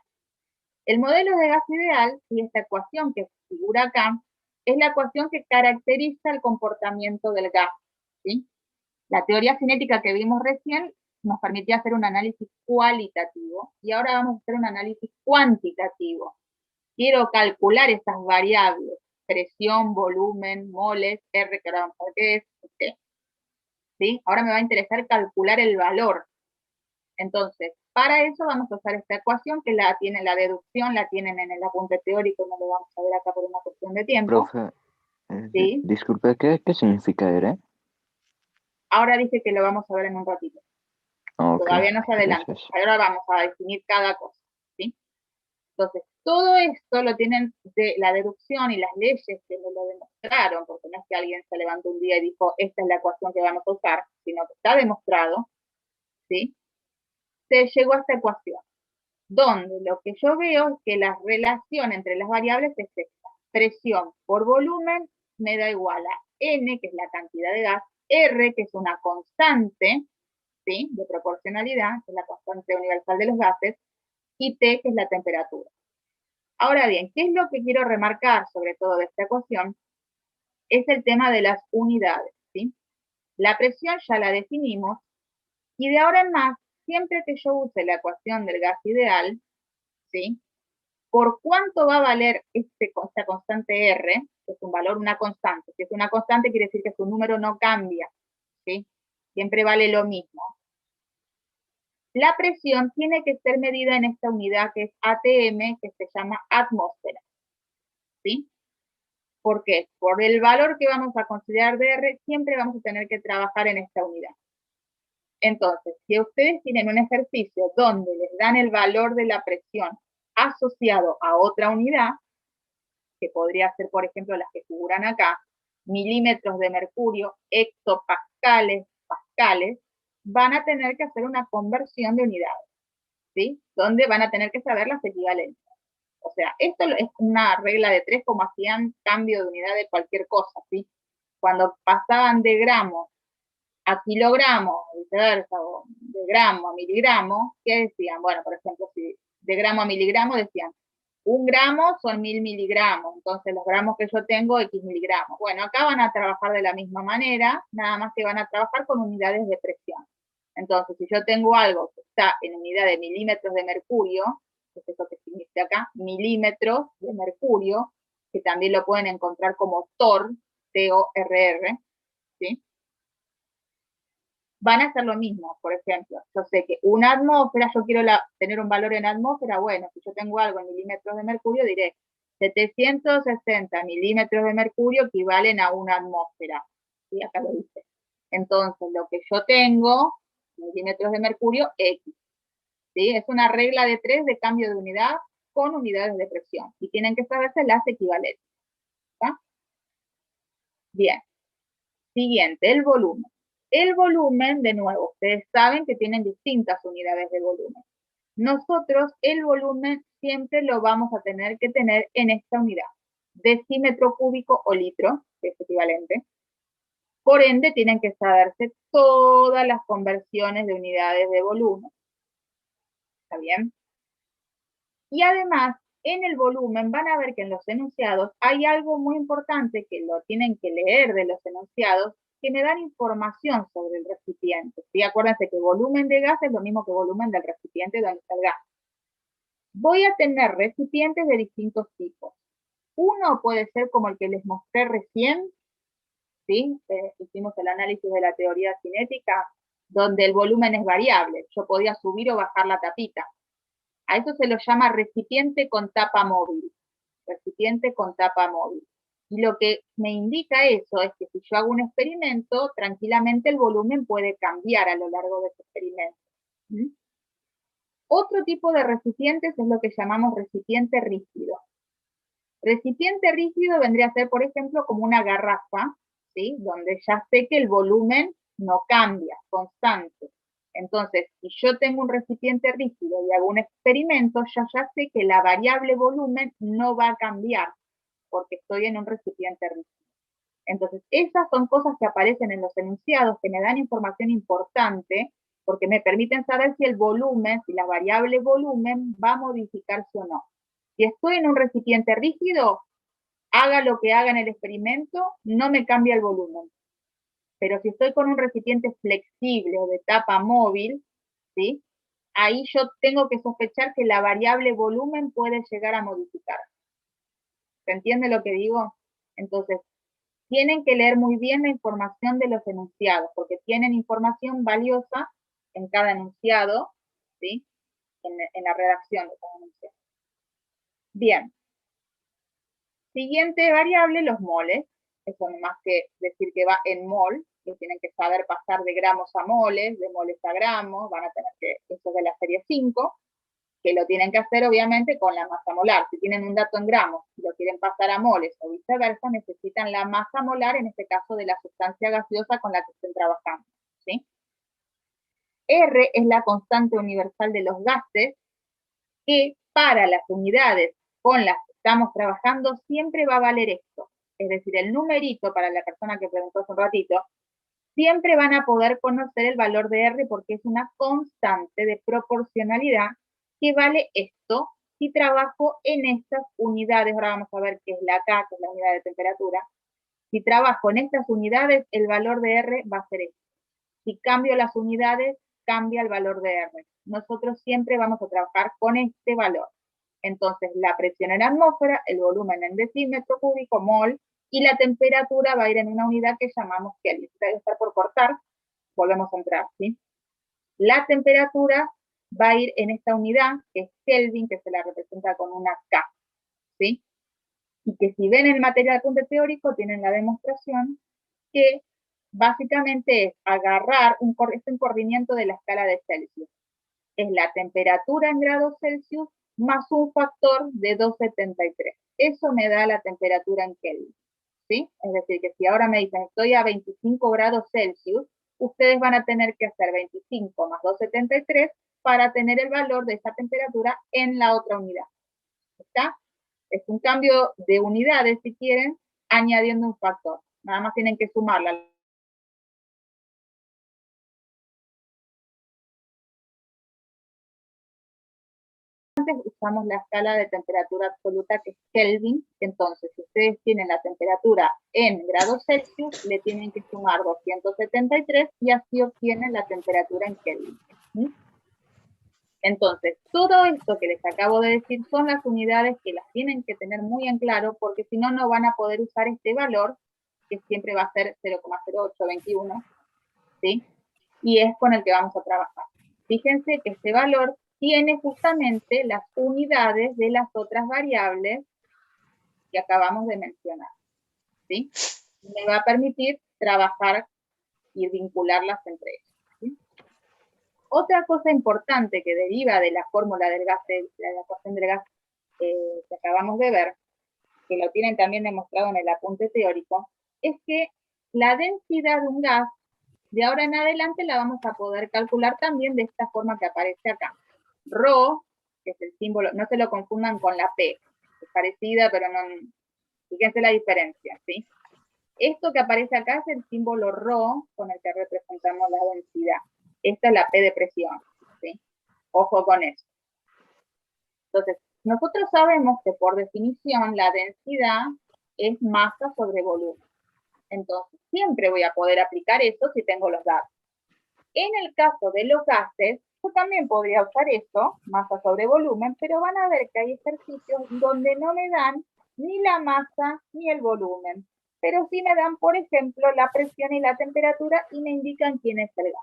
El modelo de gas ideal, y esta ecuación que figura acá, es la ecuación que caracteriza el comportamiento del gas, ¿sí? La teoría cinética que vimos recién nos permitía hacer un análisis cualitativo, y ahora vamos a hacer un análisis cuantitativo. Quiero calcular estas variables, presión, volumen, moles, R, que ahora vamos a ver qué es, T. ¿Sí? Ahora me va a interesar calcular el valor. Entonces, para eso vamos a usar esta ecuación, que la tienen la deducción, la tienen en el apunte teórico, no lo vamos a ver acá por una cuestión de tiempo. Profe, ¿Sí? disculpe, ¿qué significa R? Ahora dice que lo vamos a ver en un ratito. Ok, Todavía no se adelanta. gracias. Ahora vamos a definir cada cosa. ¿Sí? Entonces, todo esto lo tienen de la deducción y las leyes que lo demostraron, porque no es que alguien se levantó un día y dijo, esta es la ecuación que vamos a usar, sino que está demostrado, ¿sí? Se llegó a esta ecuación, donde lo que yo veo es que la relación entre las variables es esta. Presión por volumen me da igual a N, que es la cantidad de gas, R, que es una constante, ¿sí? De proporcionalidad, que es la constante universal de los gases, y T, que es la temperatura. Ahora bien, ¿qué es lo que quiero remarcar sobre todo de esta ecuación? Es el tema de las unidades, ¿sí? La presión ya la definimos, y de ahora en más, siempre que yo use la ecuación del gas ideal, ¿sí? ¿Por cuánto va a valer esta constante R? Que es un valor, una constante. Si es una constante, quiere decir que su número no cambia, ¿sí? Siempre vale lo mismo. La presión tiene que ser medida en esta unidad que es ATM, que se llama atmósfera, ¿sí? ¿Por qué? Por el valor que vamos a considerar de R, siempre vamos a tener que trabajar en esta unidad. Entonces, si ustedes tienen un ejercicio donde les dan el valor de la presión asociado a otra unidad, que podría ser, por ejemplo, las que figuran acá, milímetros de mercurio, hectopascales, pascales, van a tener que hacer una conversión de unidades, ¿sí? Donde van a tener que saber las equivalencias. O sea, esto es una regla de 3, como hacían cambio de unidad de cualquier cosa, ¿sí? Cuando pasaban de gramos a kilogramos, viceversa, o de gramo a miligramo, ¿qué decían? Bueno, por ejemplo, si de gramo a miligramo decían, 1 gramo son 1000 miligramos, entonces los gramos que yo tengo, X miligramos. Bueno, acá van a trabajar de la misma manera, nada más que van a trabajar con unidades de presión. Entonces, si yo tengo algo que está en unidad de milímetros de mercurio, que es eso que significa acá, milímetros de mercurio, que también lo pueden encontrar como TOR, T-O-R-R, ¿sí? Van a hacer lo mismo. Por ejemplo, yo sé que una atmósfera, yo quiero tener un valor en atmósfera, bueno, si yo tengo algo en milímetros de mercurio, diré 760 milímetros de mercurio equivalen a una atmósfera. ¿Sí? Acá lo dice. Entonces, lo que yo tengo, milímetros de mercurio, X. ¿Sí? Es una regla de 3 de cambio de unidad con unidades de presión. Y tienen que saberse las equivalencias. ¿Está? Bien. Siguiente, el volumen. El volumen, de nuevo, ustedes saben que tienen distintas unidades de volumen. nosotros el volumen siempre lo vamos a tener que tener en esta unidad, decímetro cúbico o litro, que es equivalente. Por ende, tienen que saberse todas las conversiones de unidades de volumen. ¿Está bien? Y además, en el volumen van a ver que en los enunciados hay algo muy importante que lo tienen que leer de los enunciados, que me dan información sobre el recipiente. ¿Sí? Acuérdense que volumen de gas es lo mismo que volumen del recipiente donde está el gas. Voy a tener recipientes de distintos tipos. Uno puede ser como el que les mostré recién, ¿sí? Hicimos el análisis de la teoría cinética, donde el volumen es variable. Yo podía subir o bajar la tapita. A eso se lo llama recipiente con tapa móvil. Recipiente con tapa móvil. Y lo que me indica eso es que si yo hago un experimento, tranquilamente el volumen puede cambiar a lo largo de ese experimento. ¿Mm? Otro tipo de recipientes es lo que llamamos recipiente rígido. Recipiente rígido vendría a ser, por ejemplo, como una garrafa, ¿sí? Donde ya sé que el volumen no cambia, constante. Entonces, si yo tengo un recipiente rígido y hago un experimento, yo ya sé que la variable volumen no va a cambiar, porque estoy en un recipiente rígido. Entonces, esas son cosas que aparecen en los enunciados, que me dan información importante, porque me permiten saber si el volumen, si la variable volumen va a modificarse o no. Si estoy en un recipiente rígido, haga lo que haga en el experimento, no me cambia el volumen. Pero si estoy con un recipiente flexible o de tapa móvil, ¿sí? Ahí yo tengo que sospechar que la variable volumen puede llegar a modificar. ¿Se entiende lo que digo? Entonces, tienen que leer muy bien la información de los enunciados, porque tienen información valiosa en cada enunciado, ¿sí? En la redacción de cada enunciado. Bien. Siguiente variable, los moles. Eso no más que decir que va en mol, que tienen que saber pasar de gramos a moles, de moles a gramos, van a tener que, eso de la serie 5, que lo tienen que hacer obviamente con la masa molar. Si tienen un dato en gramos y lo quieren pasar a moles o viceversa, necesitan la masa molar, en este caso de la sustancia gaseosa con la que estén trabajando, ¿sí? R es la constante universal de los gases, que para las unidades con las que estamos trabajando siempre va a valer esto. Es decir, el numerito para la persona que preguntó hace un ratito, siempre van a poder conocer el valor de R porque es una constante de proporcionalidad que vale esto si trabajo en estas unidades. Ahora vamos a ver qué es la K, que es la unidad de temperatura. Si trabajo en estas unidades, el valor de R va a ser esto. Si cambio las unidades, cambia el valor de R. Nosotros siempre vamos a trabajar con este valor. Entonces, la presión en atmósfera, el volumen en decímetro cúbico, mol, y la temperatura va a ir en una unidad que llamamos Kelvin. Debe estar por cortar, volvemos a entrar, ¿sí? La temperatura va a ir en esta unidad, que es Kelvin, que se la representa con una K, ¿sí? Y que si ven el material de apunte teórico, tienen la demostración que básicamente es agarrar un corrimiento de la escala de Celsius. Es la temperatura en grados Celsius más un factor de 273. Eso me da la temperatura en Kelvin, ¿sí? Es decir, que si ahora me dicen estoy a 25 grados Celsius, ustedes van a tener que hacer 25 más 273 para tener el valor de esa temperatura en la otra unidad. ¿Está? Es un cambio de unidades, si quieren, añadiendo un factor. Nada más tienen que sumarla. Usamos la escala de temperatura absoluta que es Kelvin. Entonces, si ustedes tienen la temperatura en grados Celsius, le tienen que sumar 273 y así obtienen la temperatura en Kelvin. ¿Sí? Entonces, todo esto que les acabo de decir son las unidades que las tienen que tener muy en claro, porque si no, no van a poder usar este valor, que siempre va a ser 0,0821, ¿sí? Y es con el que vamos a trabajar. Fíjense que este valor tiene justamente las unidades de las otras variables que acabamos de mencionar, ¿sí? Me va a permitir trabajar y vincularlas entre ellas, ¿sí? Otra cosa importante que deriva de la fórmula del gas, de la ecuación del gas que acabamos de ver, que lo tienen también demostrado en el apunte teórico, es que la densidad de un gas, de ahora en adelante la vamos a poder calcular también de esta forma que aparece acá. Rho, que es el símbolo, no se lo confundan con la P, es parecida, pero no, fíjense la diferencia, ¿sí? Esto que aparece acá es el símbolo Rho con el que representamos la densidad. Esta es la P de presión, ¿sí? Ojo con eso. Entonces, nosotros sabemos que por definición la densidad es masa sobre volumen. Entonces, siempre voy a poder aplicar eso si tengo los datos. En el caso de los gases, yo también podría usar esto, masa sobre volumen, pero van a ver que hay ejercicios donde no me dan ni la masa ni el volumen, pero sí me dan, por ejemplo, la presión y la temperatura y me indican quién es el gas.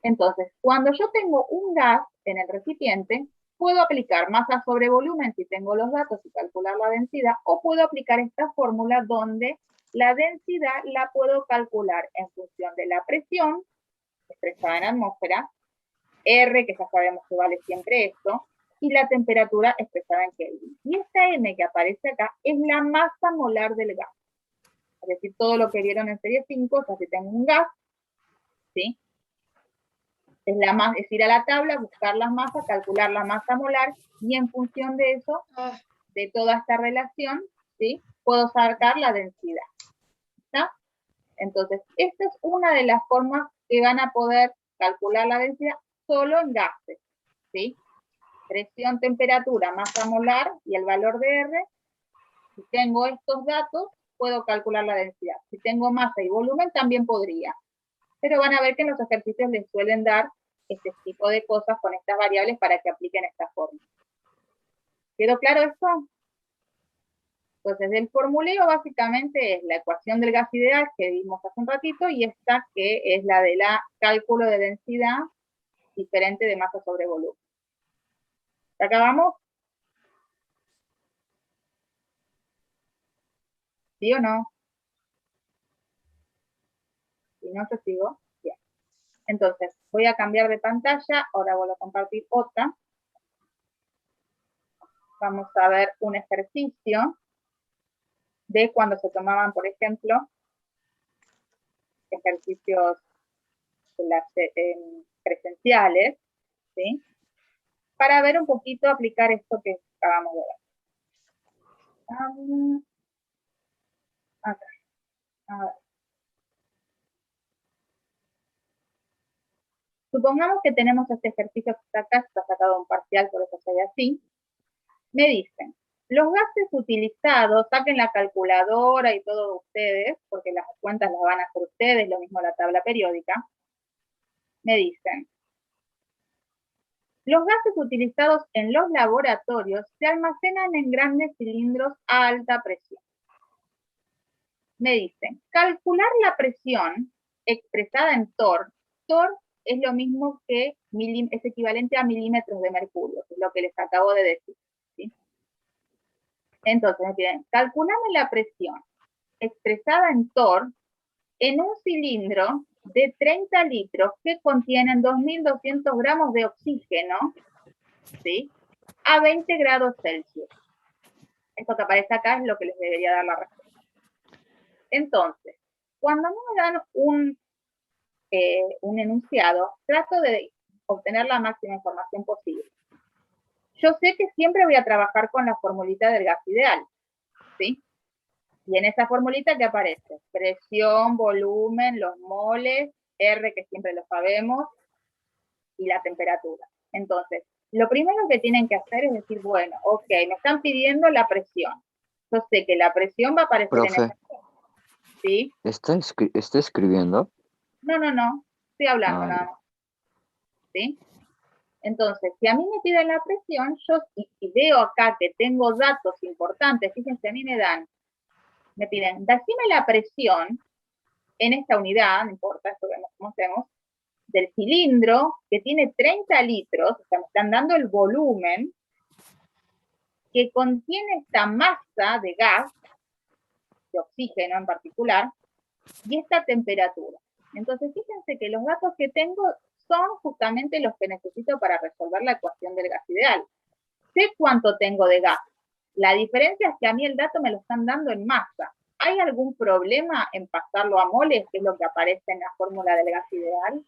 Entonces, cuando yo tengo un gas en el recipiente, puedo aplicar masa sobre volumen si tengo los datos y calcular la densidad, o puedo aplicar esta fórmula donde la densidad la puedo calcular en función de la presión expresada en atmósfera, R, que ya sabemos que vale siempre esto, y la temperatura expresada en Kelvin. Y esta M que aparece acá es la masa molar del gas. Es decir, todo lo que vieron en serie 5, o sea, si tengo un gas, ¿sí? Es ir a la tabla, buscar las masas, calcular la masa molar, y en función de eso, de toda esta relación, ¿sí? Puedo sacar la densidad. ¿Está? Entonces, esta es una de las formas que van a poder calcular la densidad solo en gases, ¿sí? Presión, temperatura, masa molar y el valor de R. Si tengo estos datos, puedo calcular la densidad. Si tengo masa y volumen, también podría. Pero van a ver que en los ejercicios les suelen dar este tipo de cosas con estas variables para que apliquen esta forma. ¿Quedó claro esto? Entonces, el formuleo básicamente es la ecuación del gas ideal que vimos hace un ratito y esta que es la de la cálculo de densidad diferente de masa sobre volumen. ¿Acabamos? ¿Sí o no? Si no, yo sigo. Bien. Entonces, voy a cambiar de pantalla. Ahora voy a compartir otra. Vamos a ver un ejercicio de cuando se tomaban, por ejemplo, ejercicios presenciales, ¿sí? Para ver un poquito, aplicar esto que acabamos de ver. Acá. A ver. Supongamos que tenemos este ejercicio que está acá, está sacado un parcial, por eso se ve así. Me dicen, los gases utilizados, saquen la calculadora y todos ustedes, porque las cuentas las van a hacer ustedes, lo mismo la tabla periódica. Me dicen, los gases utilizados en los laboratorios se almacenan en grandes cilindros a alta presión. Me dicen, calcular la presión expresada en torr. Torr es lo mismo que, es equivalente a milímetros de mercurio, que es lo que les acabo de decir. ¿Sí? Entonces me piden, calculame la presión expresada en torr en un cilindro de 30 litros que contienen 2.200 gramos de oxígeno, ¿sí? A 20 grados Celsius. Esto que aparece acá es lo que les debería dar la respuesta. Entonces, cuando no me dan un enunciado, trato de obtener la máxima información posible. Yo sé que siempre voy a trabajar con la formulita del gas ideal, ¿sí? Y en esa formulita que aparece presión, volumen, los moles, R que siempre lo sabemos, y la temperatura. Entonces, lo primero que tienen que hacer es decir, bueno, ok, me están pidiendo la presión. Yo sé que la presión va a aparecer Profe, en este. ¿Sí? ¿Está escribiendo? No, estoy hablando nada más. ¿Sí? Entonces, si a mí me piden la presión, yo si veo acá que tengo datos importantes, fíjense, a mí me piden, decime la presión en esta unidad, no importa, esto vemos cómo hacemos, del cilindro que tiene 30 litros, o sea, me están dando el volumen que contiene esta masa de gas, de oxígeno en particular, y esta temperatura. Entonces, fíjense que los datos que tengo son justamente los que necesito para resolver la ecuación del gas ideal. Sé cuánto tengo de gas. La diferencia es que a mí el dato me lo están dando en masa. ¿Hay algún problema en pasarlo a moles, que es lo que aparece en la fórmula del gas ideal?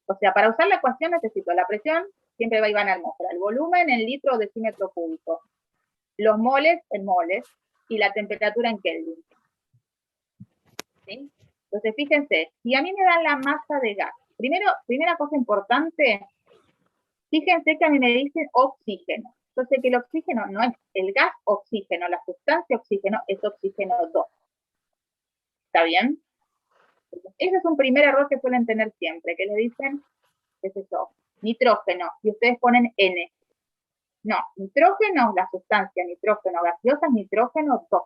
O sea, para usar la ecuación necesito la presión, siempre va y va en atmósfera, el volumen en litro o decímetro cúbico, los moles en moles y la temperatura en Kelvin. ¿Sí? Entonces, fíjense, si a mí me dan la masa de gas, primera cosa importante, fíjense que a mí me dicen oxígeno. Yo sé que el oxígeno no es el gas oxígeno, la sustancia oxígeno es oxígeno 2. ¿Está bien? Ese es un primer error que suelen tener siempre, que les dicen, ¿qué es eso? Nitrógeno, y ustedes ponen N. No, nitrógeno, la sustancia nitrógeno gaseosa es nitrógeno 2.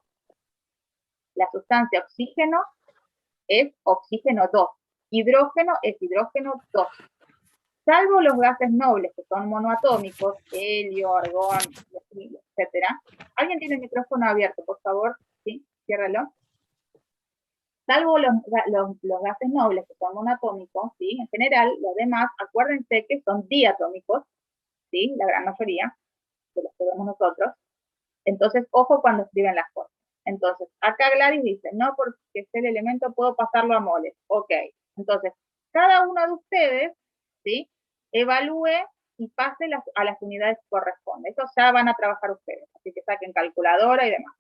La sustancia oxígeno es oxígeno 2. Hidrógeno es hidrógeno 2. Salvo los gases nobles, que son monoatómicos, helio, argón, etc. ¿Alguien tiene el micrófono abierto, por favor? ¿Sí? Ciérralo. Salvo los gases nobles, que son monoatómicos, ¿sí? En general, los demás, acuérdense que son diatómicos, ¿sí? La gran mayoría de los que vemos nosotros. Entonces, ojo cuando escriben las cosas. Entonces, acá Gladys dice, no porque es el elemento puedo pasarlo a moles. Ok. Entonces, cada uno de ustedes, ¿sí? Evalúe y pase a las unidades que corresponden. Eso ya van a trabajar ustedes. Así que saquen calculadora y demás.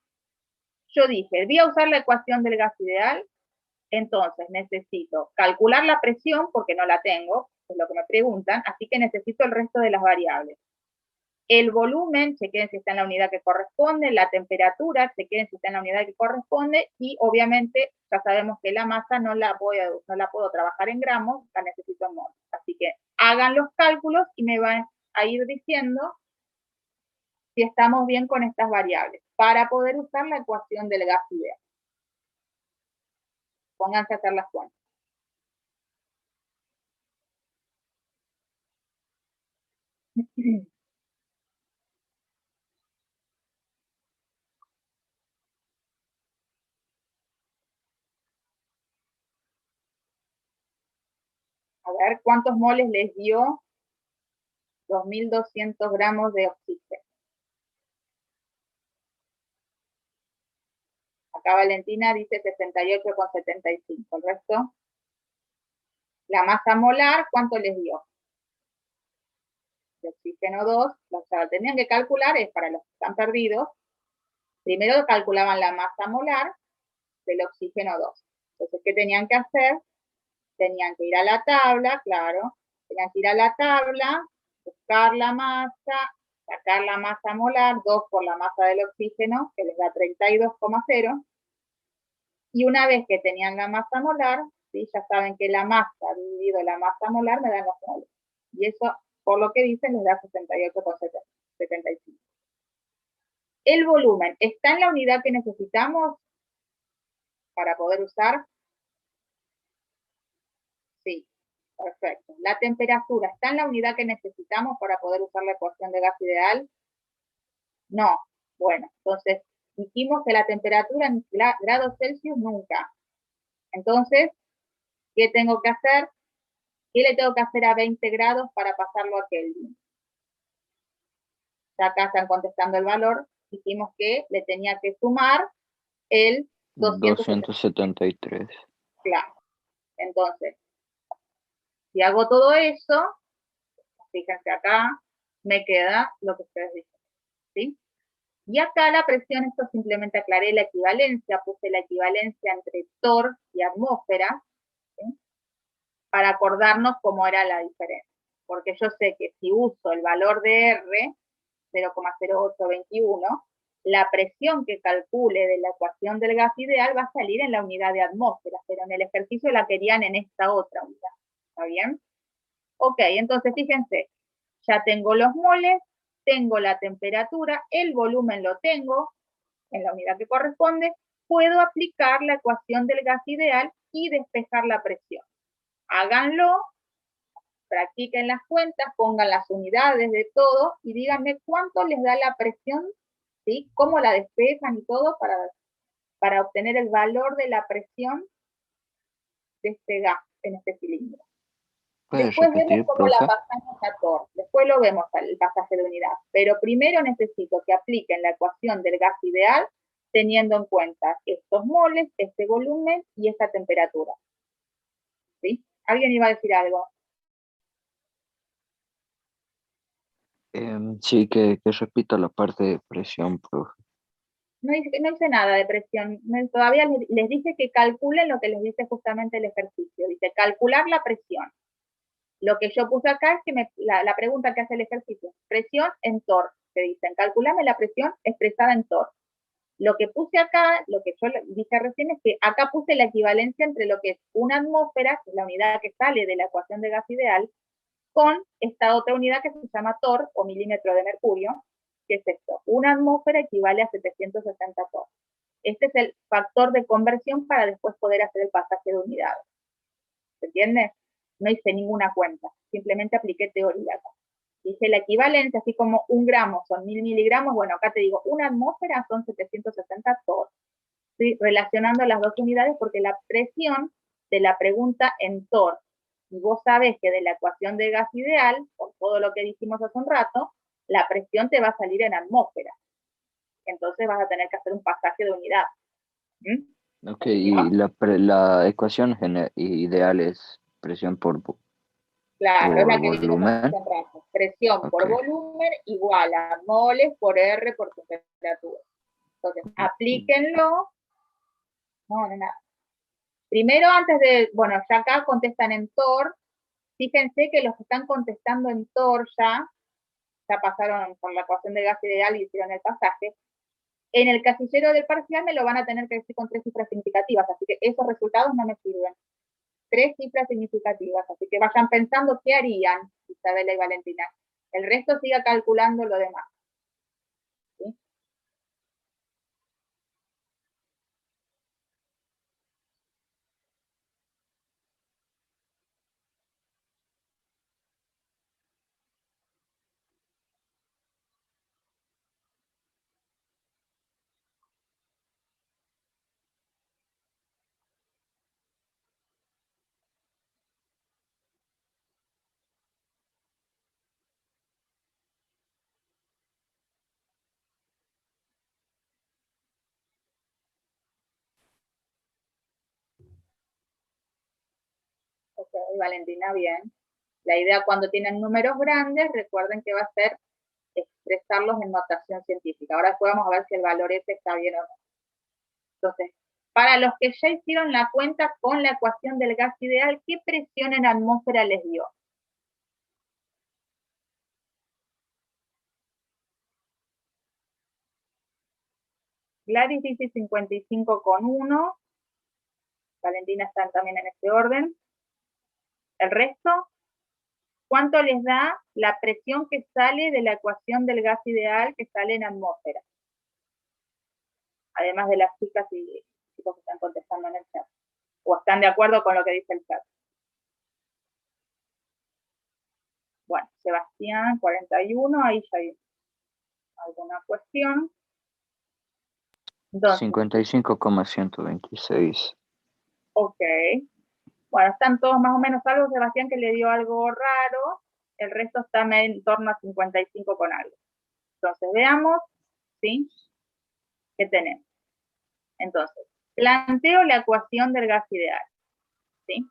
Yo dije, voy a usar la ecuación del gas ideal. Entonces, necesito calcular la presión, porque no la tengo, es lo que me preguntan, así que necesito el resto de las variables. El volumen, chequen si está en la unidad que corresponde, la temperatura, chequen si está en la unidad que corresponde, y obviamente ya sabemos que la masa no la puedo trabajar en gramos, la necesito en moles. Así que hagan los cálculos y me van a ir diciendo si estamos bien con estas variables, para poder usar la ecuación del gas ideal. Pónganse a hacer las cuentas. A ver, ¿cuántos moles les dio 2.200 gramos de oxígeno? Acá Valentina dice 68,75. ¿El resto? La masa molar, ¿cuánto les dio? De oxígeno 2, o sea, tenían que calcular, es para los que están perdidos. Primero calculaban la masa molar del oxígeno 2. Entonces, ¿qué tenían que hacer? Tenían que ir a la tabla, claro. Tenían que ir a la tabla, buscar la masa, sacar la masa molar, 2 por la masa del oxígeno, que les da 32,0. Y una vez que tenían la masa molar, ¿sí? Ya saben que la masa dividido la masa molar me da los moles. Y eso, por lo que dicen, les da 68,75. El volumen, ¿está en la unidad que necesitamos para poder usar? Sí, perfecto. La temperatura, ¿está en la unidad que necesitamos para poder usar la ecuación de gas ideal? No. Bueno, entonces dijimos que la temperatura en grados Celsius nunca. Entonces, ¿qué tengo que hacer? ¿Qué le tengo que hacer a 20 grados para pasarlo a Kelvin? Ya acá están contestando el valor. Dijimos que le tenía que sumar el 273. Claro. Entonces, si hago todo eso, fíjense acá, me queda lo que ustedes dicen, ¿sí? Y acá la presión, esto simplemente aclaré la equivalencia, puse la equivalencia entre torr y atmósfera, ¿sí? Para acordarnos cómo era la diferencia. Porque yo sé que si uso el valor de R, 0,0821, la presión que calcule de la ecuación del gas ideal va a salir en la unidad de atmósfera, pero en el ejercicio la querían en esta otra unidad. ¿Está bien? Ok, entonces fíjense, ya tengo los moles, tengo la temperatura, el volumen lo tengo en la unidad que corresponde, puedo aplicar la ecuación del gas ideal y despejar la presión. Háganlo, practiquen las cuentas, pongan las unidades de todo y díganme cuánto les da la presión, ¿sí? Cómo la despejan y todo para obtener el valor de la presión de este gas en este cilindro. ¿Puedes Después repetir, vemos cómo la profe? pasamos a torr. Después lo vemos al pasaje de unidad. Pero primero necesito que apliquen la ecuación del gas ideal teniendo en cuenta estos moles, este volumen y esta temperatura. ¿Sí? ¿Alguien iba a decir algo? Sí, que repita la parte de presión, profe. No hice nada de presión. Todavía les dije que calculen lo que les dice justamente el ejercicio. Dice, calcular la presión. Lo que yo puse acá es que la pregunta que hace el ejercicio, presión en torr, te dicen, calculame la presión expresada en torr. Lo que puse acá, lo que yo dije recién, es que acá puse la equivalencia entre lo que es una atmósfera, que es la unidad que sale de la ecuación de gas ideal, con esta otra unidad que se llama torr, o milímetro de mercurio, que es esto. Una atmósfera equivale a 760 torr. Este es el factor de conversión para después poder hacer el pasaje de unidades. ¿Se entiende? No hice ninguna cuenta, simplemente apliqué teoría acá. Hice la equivalencia, así como 1 gramo son 1000 miligramos, bueno, acá te digo, una atmósfera son 760 torr. Estoy relacionando las dos unidades porque la presión de la pregunta en torr, y vos sabés que de la ecuación de gas ideal, por todo lo que dijimos hace un rato, la presión te va a salir en atmósfera. Entonces vas a tener que hacer un pasaje de unidad. Ok, y la ecuación ideal es presión Claro, es la que vimos volumen. hace un rato. Presión por volumen igual a moles por R por temperatura. Entonces, aplíquenlo. No, nada. Primero, antes de, bueno, ya acá contestan en torr. Fíjense que los que están contestando en torr ya pasaron por la ecuación de gas ideal y hicieron el pasaje. En el casillero del parcial me lo van a tener que decir con 3 cifras significativas, así que esos resultados no me sirven. 3 cifras significativas, así que vayan pensando qué harían Isabela y Valentina. El resto siga calculando lo demás. ¿Sí? Ok, Valentina, bien. La idea cuando tienen números grandes, recuerden que va a ser expresarlos en notación científica. Ahora después vamos a ver si el valor ese está bien o no. Entonces, para los que ya hicieron la cuenta con la ecuación del gas ideal, ¿qué presión en atmósfera les dio? Gladys dice 55,1. Valentina está también en este orden. ¿El resto? ¿Cuánto les da la presión que sale de la ecuación del gas ideal que sale en atmósfera? Además de las chicas y chicos que están contestando en el chat. ¿O están de acuerdo con lo que dice el chat? Bueno, Sebastián, 41, ahí ya hay alguna cuestión. 55,126. Ok. Bueno, están todos más o menos algo. Sebastián que le dio algo raro. El resto está en torno a 55 con algo. Entonces, veamos, ¿sí? ¿Qué tenemos? Entonces, planteo la ecuación del gas ideal, ¿sí?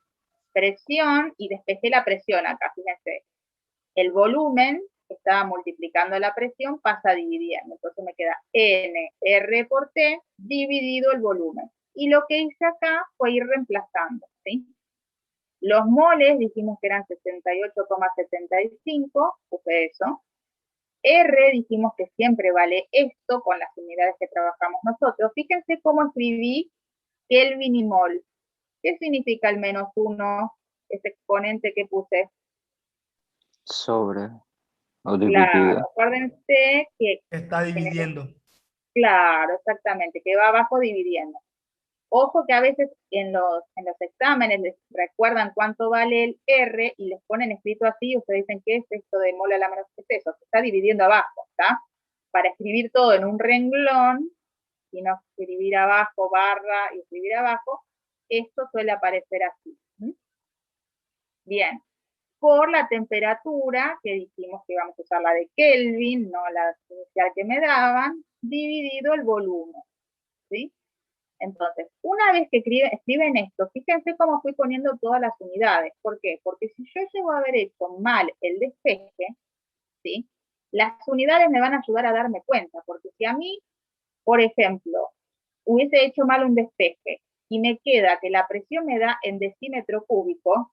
Presión, y despejé la presión acá, fíjense. El volumen, que estaba multiplicando la presión, pasa dividiendo. Entonces me queda N, R por T, dividido el volumen. Y lo que hice acá fue ir reemplazando, ¿sí? Los moles dijimos que eran 68,75, puse eso. R dijimos que siempre vale esto con las unidades que trabajamos nosotros. Fíjense cómo escribí Kelvin y mol. ¿Qué significa el -1? Ese exponente que puse. Sobre o dividido. Claro, acuérdense que está dividiendo. Claro, exactamente, que va abajo dividiendo. Ojo que a veces en los exámenes les recuerdan cuánto vale el R y les ponen escrito así y ustedes dicen, ¿qué es esto de mol a la menos? ¿Qué es eso? Se está dividiendo abajo, ¿está? Para escribir todo en un renglón y no escribir abajo, barra y escribir abajo, esto suele aparecer así. Bien. Por la temperatura, que dijimos que íbamos a usar la de Kelvin, no la inicial que me daban, dividido el volumen, ¿sí? Entonces, una vez que escriben esto, fíjense cómo fui poniendo todas las unidades. ¿Por qué? Porque si yo llego a haber hecho mal el despeje, ¿sí? Las unidades me van a ayudar a darme cuenta, porque si a mí, por ejemplo, hubiese hecho mal un despeje y me queda que la presión me da en decímetro cúbico,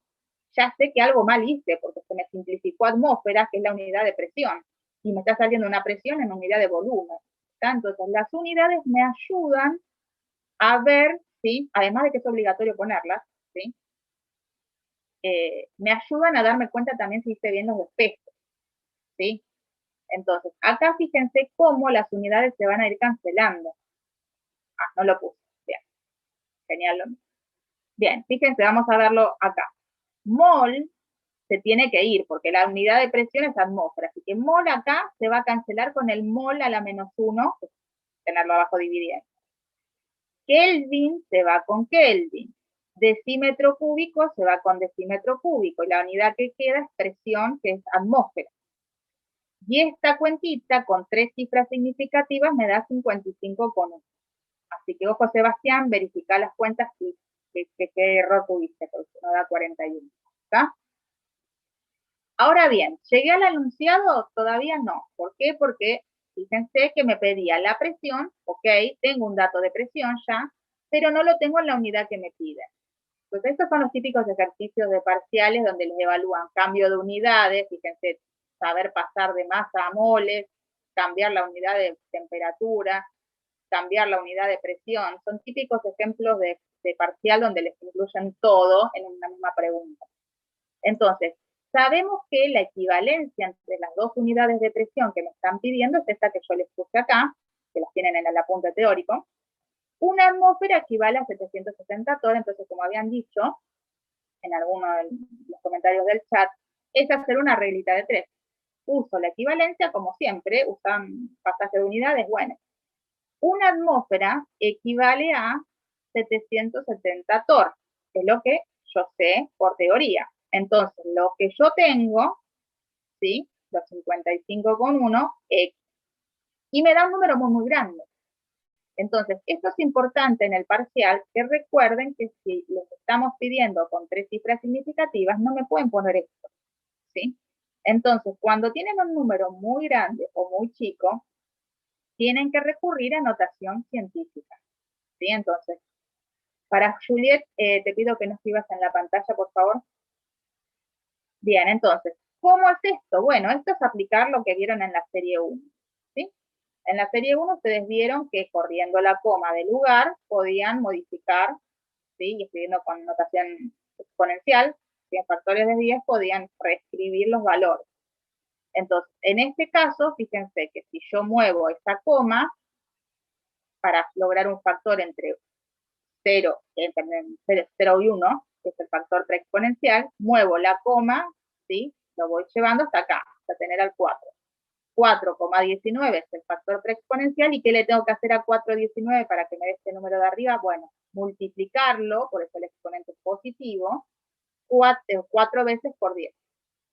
ya sé que algo mal hice, porque se me simplificó atmósfera, que es la unidad de presión, y me está saliendo una presión en unidad de volumen. Entonces, las unidades me ayudan a ver, ¿sí? Además de que es obligatorio ponerlas, ¿sí? Me ayudan a darme cuenta también si hice bien los despejes, ¿sí? Entonces, acá fíjense cómo las unidades se van a ir cancelando. Ah, no lo puse. Bien. Genial. Bien, fíjense, vamos a verlo acá. Mol se tiene que ir, porque la unidad de presión es atmósfera. Así que mol acá se va a cancelar con el mol a la -1, que es tenerlo abajo dividiendo. Kelvin se va con Kelvin. Decímetro cúbico se va con decímetro cúbico. Y la unidad que queda es presión, que es atmósfera. Y esta cuentita con 3 cifras significativas me da 55,1. Así que, ojo, Sebastián, verifica las cuentas y qué error tuviste, porque no da 41. ¿Está? Ahora bien, ¿llegué al enunciado? Todavía no. ¿Por qué? Porque fíjense que me pedía la presión, ok, tengo un dato de presión ya, pero no lo tengo en la unidad que me pide. Pues estos son los típicos ejercicios de parciales donde les evalúan cambio de unidades, fíjense, saber pasar de masa a moles, cambiar la unidad de temperatura, cambiar la unidad de presión. Son típicos ejemplos de parcial donde les incluyen todo en una misma pregunta. Entonces, sabemos que la equivalencia entre las dos unidades de presión que me están pidiendo es esta que yo les puse acá, que las tienen en el apunte teórico. Una atmósfera equivale a 760 torr, entonces, como habían dicho en algunos de los comentarios del chat, es hacer una reglita de 3. Uso la equivalencia, como siempre, usan pasaje de unidades, bueno. Una atmósfera equivale a 770 torr, es lo que yo sé por teoría. Entonces, lo que yo tengo, ¿sí? Los 55,1, X. Y me da un número muy, muy grande. Entonces, esto es importante en el parcial, que recuerden que si les estamos pidiendo con 3 cifras significativas, no me pueden poner esto, ¿sí? Entonces, cuando tienen un número muy grande o muy chico, tienen que recurrir a notación científica, ¿sí? Entonces, para Juliet, te pido que no escribas en la pantalla, por favor. Bien, entonces, ¿cómo es esto? Bueno, esto es aplicar lo que vieron en la serie 1, ¿sí? En la serie 1 ustedes vieron que corriendo la coma de lugar podían modificar, ¿sí? Y escribiendo con notación exponencial, ¿sí? En factores de 10 podían reescribir los valores. Entonces, en este caso, fíjense que si yo muevo esta coma para lograr un factor entre 0 y 1, que es el factor preexponencial, muevo la coma, ¿sí? Lo voy llevando hasta acá, hasta tener al 4. 4,19 es el factor preexponencial, ¿y qué le tengo que hacer a 4,19 para que me dé este número de arriba? Bueno, multiplicarlo, por eso el exponente es positivo, 4 veces por 10,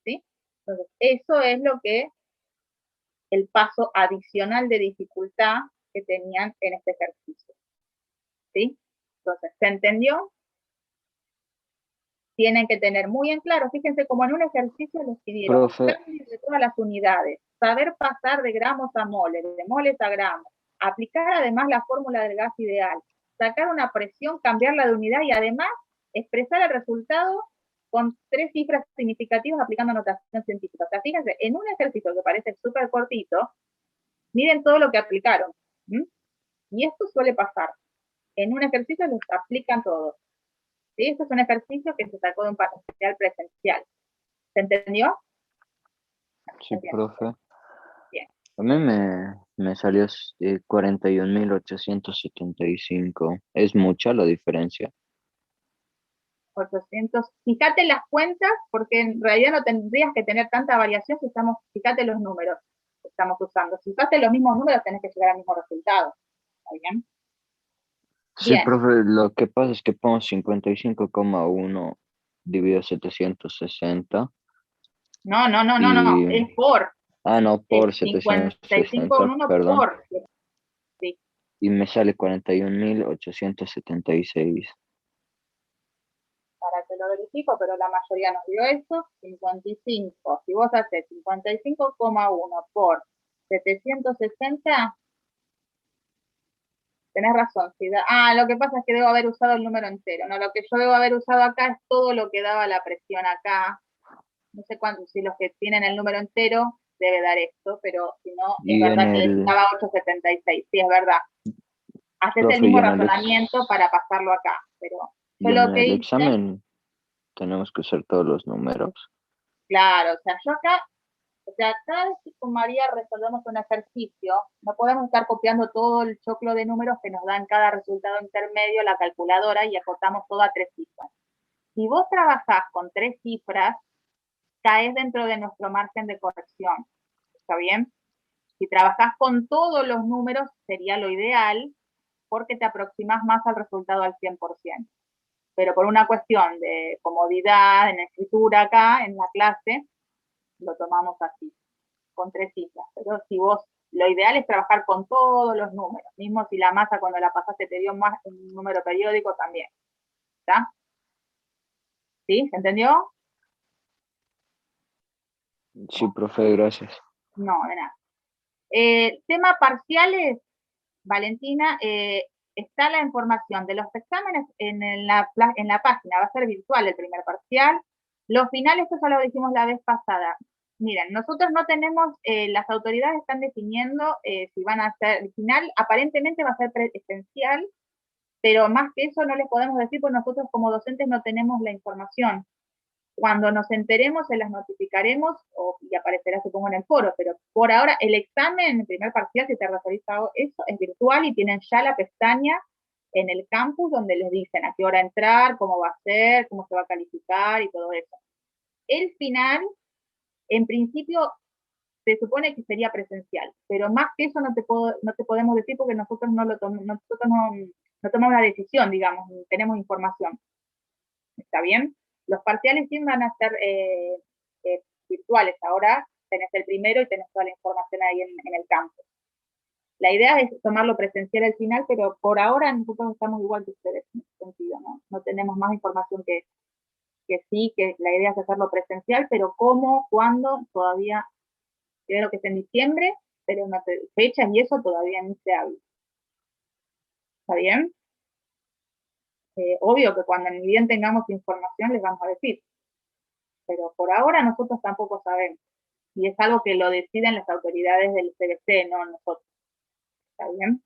¿sí? Entonces, eso es lo que, el paso adicional de dificultad que tenían en este ejercicio, ¿sí? Entonces, ¿se entendió? Tienen que tener muy en claro, fíjense como en un ejercicio les pidieron cambios de todas las unidades, saber pasar de gramos a moles, de moles a gramos, aplicar además la fórmula del gas ideal, sacar una presión, cambiarla de unidad y además expresar el resultado con 3 cifras significativas aplicando notación científica. O sea, fíjense, en un ejercicio que parece súper cortito, miren todo lo que aplicaron. Y esto suele pasar. En un ejercicio les aplican todo. ¿Sí? Esto es un ejercicio que se sacó de un parcial presencial. ¿Se entendió? Sí, profe. Bien. A mí me salió 41.875. ¿Es mucha la diferencia? 800. Fíjate las cuentas, porque en realidad no tendrías que tener tanta variación si estamos, fíjate los números que estamos usando. Si usaste los mismos números, tenés que llegar al mismo resultado. ¿Está bien? Sí, Bien. profe, lo que pasa es que pongo 55,1 dividido 760. No, es por. Ah, no, por 55,1 perdón. por. Sí. Y me sale 41.876. Para que te lo verifico, pero la mayoría nos dio eso, 55. Si vos haces 55,1 por 760, tenés razón. Lo que pasa es que debo haber usado el número entero. No, lo que yo debo haber usado acá es todo lo que daba la presión acá. No sé cuánto, si los que tienen el número entero debe dar esto, pero si no, es Y en verdad que el, estaba 876. Sí, es verdad. Haces el profe, mismo y en el, razonamiento para pasarlo acá, pero yo y en lo que el hice, examen tenemos que usar todos los números. claro, o sea, yo acá, o sea, cada vez que con María resolvemos un ejercicio, no podemos estar copiando todo el choclo de números que nos dan cada resultado intermedio la calculadora y acotamos todo a 3 cifras. Si vos trabajás con 3 cifras, caes dentro de nuestro margen de corrección, ¿está bien? Si trabajás con todos los números, sería lo ideal, porque te aproximas más al resultado al 100%. Pero por una cuestión de comodidad en escritura acá, en la clase, lo tomamos así, con 3 cifras. Pero si vos, lo ideal es trabajar con todos los números, mismo si la masa cuando la pasaste te dio más un número periódico también. ¿Está? ¿Sí? ¿Se entendió? Sí, profe, gracias. No, de nada. Tema parciales, Valentina, está la información de los exámenes en la página, va a ser virtual el primer parcial. Los finales, esto ya lo dijimos la vez pasada. Miren, nosotros no tenemos, las autoridades están definiendo si van a hacer, el final aparentemente va a ser presencial, pero más que eso no les podemos decir porque nosotros como docentes no tenemos la información. Cuando nos enteremos se las notificaremos y aparecerá, supongo, en el foro, pero por ahora el examen, el primer parcial, si te referís a eso, es virtual y tienen ya la pestaña en el campus donde les dicen a qué hora entrar, cómo va a ser, cómo se va a calificar y todo eso. El final, en principio, se supone que sería presencial, pero más que eso no te podemos decir porque nosotros no tomamos la decisión, digamos, ni tenemos información. ¿Está bien? Los parciales sí van a ser virtuales. Ahora tenés el primero y tenés toda la información ahí en el campo. La idea es tomarlo presencial al final, pero por ahora nosotros estamos igual que ustedes en ese sentido, ¿no? No tenemos más información que sí, que la idea es hacerlo presencial, pero cómo, cuándo, todavía creo que es en diciembre, pero no te, fechas y eso todavía no se habla. ¿Está bien? Obvio que cuando ni bien tengamos información les vamos a decir, pero por ahora nosotros tampoco sabemos. Y es algo que lo deciden las autoridades del CBC, no nosotros. ¿Está bien?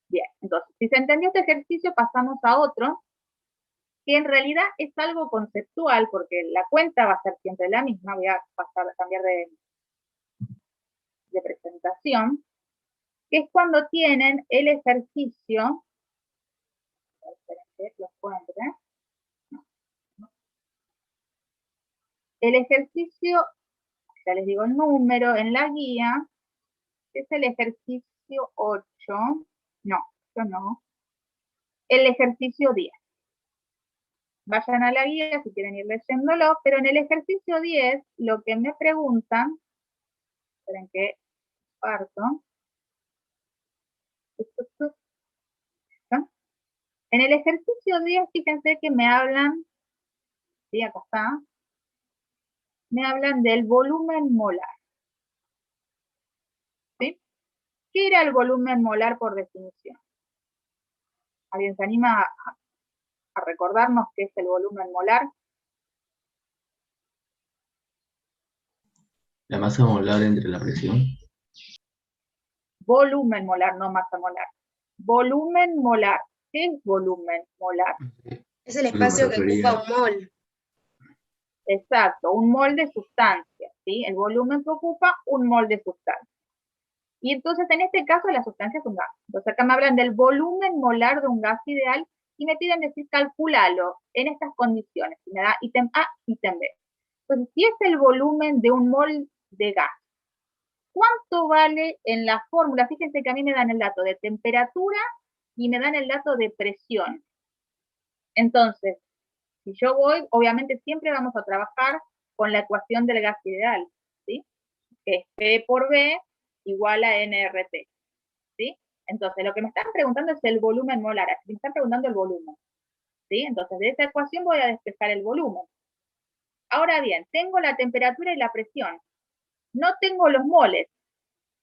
Bien, entonces, si se entendió este ejercicio, pasamos a otro, que en realidad es algo conceptual, porque la cuenta va a ser siempre la misma. Voy a cambiar de presentación, que es cuando tienen el ejercicio, esperen que lo encuentre, el ejercicio, ya les digo el número en la guía, que es el ejercicio 8, no, esto no, el ejercicio 10. Vayan a la guía si quieren ir leyéndolo, pero en el ejercicio 10 lo que me preguntan, esperen que parto, ¿no? En el ejercicio 10 fíjense que me hablan, sí, acá está, me hablan del volumen molar, ¿sí? ¿Qué era el volumen molar por definición? ¿Alguien se anima a recordarnos qué es el volumen molar? La masa molar entre la presión. Volumen molar, no masa molar. Volumen molar. ¿Qué es volumen molar? Es el espacio que ocupa un mol. Exacto, un mol de sustancia, ¿sí? El volumen que ocupa un mol de sustancia. Y entonces, en este caso, la sustancia es un gas. Entonces, acá me hablan del volumen molar de un gas ideal y me piden decir, calculalo en estas condiciones. Y me da ítem A, ítem B. Entonces, si es el volumen de un mol de gas, ¿cuánto vale en la fórmula? Fíjense que a mí me dan el dato de temperatura y me dan el dato de presión. Entonces, si yo voy, obviamente siempre vamos a trabajar con la ecuación del gas ideal, ¿sí? Que es P por B igual a nRT, ¿sí? Entonces, lo que me están preguntando es el volumen molar, me están preguntando el volumen. ¿sí? Entonces, de esa ecuación voy a despejar el volumen. Ahora bien, tengo la temperatura y la presión. No tengo los moles,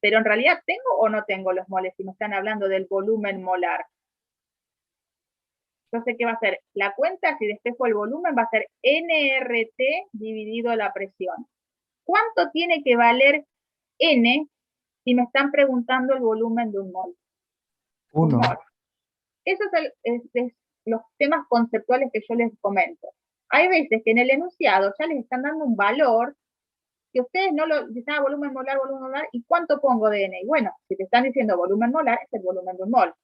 pero en realidad ¿tengo o no tengo los moles si me están hablando del volumen molar? Yo sé que va a ser, la cuenta si despejo el volumen va a ser nRT dividido la presión. ¿Cuánto tiene que valer N si me están preguntando el volumen de un mol? 1. Esos son los temas conceptuales que yo les comento. Hay veces que en el enunciado ya les están dando un valor que ustedes no lo dicen, volumen molar, ¿y cuánto pongo de N? Y bueno, si te están diciendo volumen molar, es el volumen de un mol.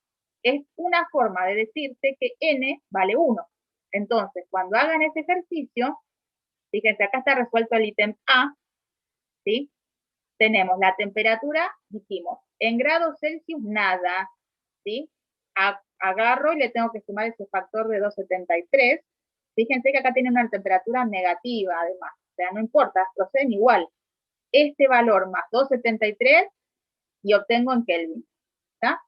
Es una forma de decirte que N vale 1. Entonces, cuando hagan ese ejercicio, fíjense, acá está resuelto el ítem A, ¿sí? Tenemos la temperatura, dijimos, en grados Celsius nada, ¿sí? Agarro y le tengo que sumar ese factor de 273. Fíjense que acá tiene una temperatura negativa, además. O sea, no importa, proceden igual. Este valor más 273 y obtengo en Kelvin. ¿Está?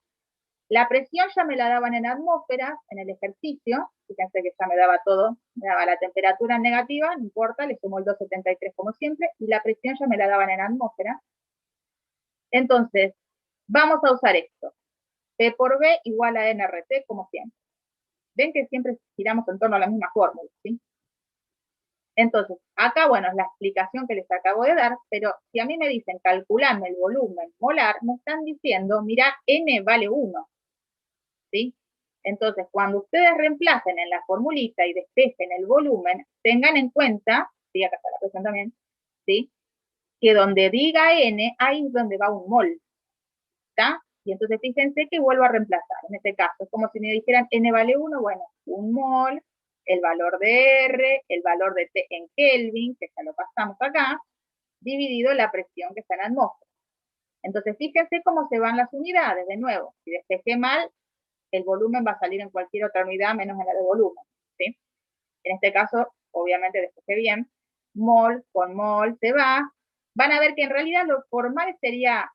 La presión ya me la daban en atmósferas, en el ejercicio. Fíjense que ya me daba todo. Me daba la temperatura negativa, no importa, le sumo el 273 como siempre, y la presión ya me la daban en atmósferas. Entonces, vamos a usar esto. P por B igual a nRT, como siempre. Ven que siempre giramos en torno a la misma fórmula, ¿sí? Entonces, acá, bueno, es la explicación que les acabo de dar, pero si a mí me dicen calculame el volumen molar, me están diciendo, mira, N vale 1, ¿sí? Entonces, cuando ustedes reemplacen en la formulita y despejen el volumen, tengan en cuenta, sí, acá está la presión también, ¿sí? Que donde diga N, ahí es donde va un mol, ¿está? Y entonces fíjense que vuelvo a reemplazar, en este caso, es como si me dijeran N vale 1, bueno, un mol, el valor de R, el valor de T en Kelvin, que ya lo pasamos acá, dividido la presión que está en atmósfera. Entonces, fíjense cómo se van las unidades, de nuevo. Si despejé mal, el volumen va a salir en cualquier otra unidad menos en la de volumen, ¿sí? En este caso, obviamente despejé bien. Mol con mol se va. Van a ver que en realidad lo formal sería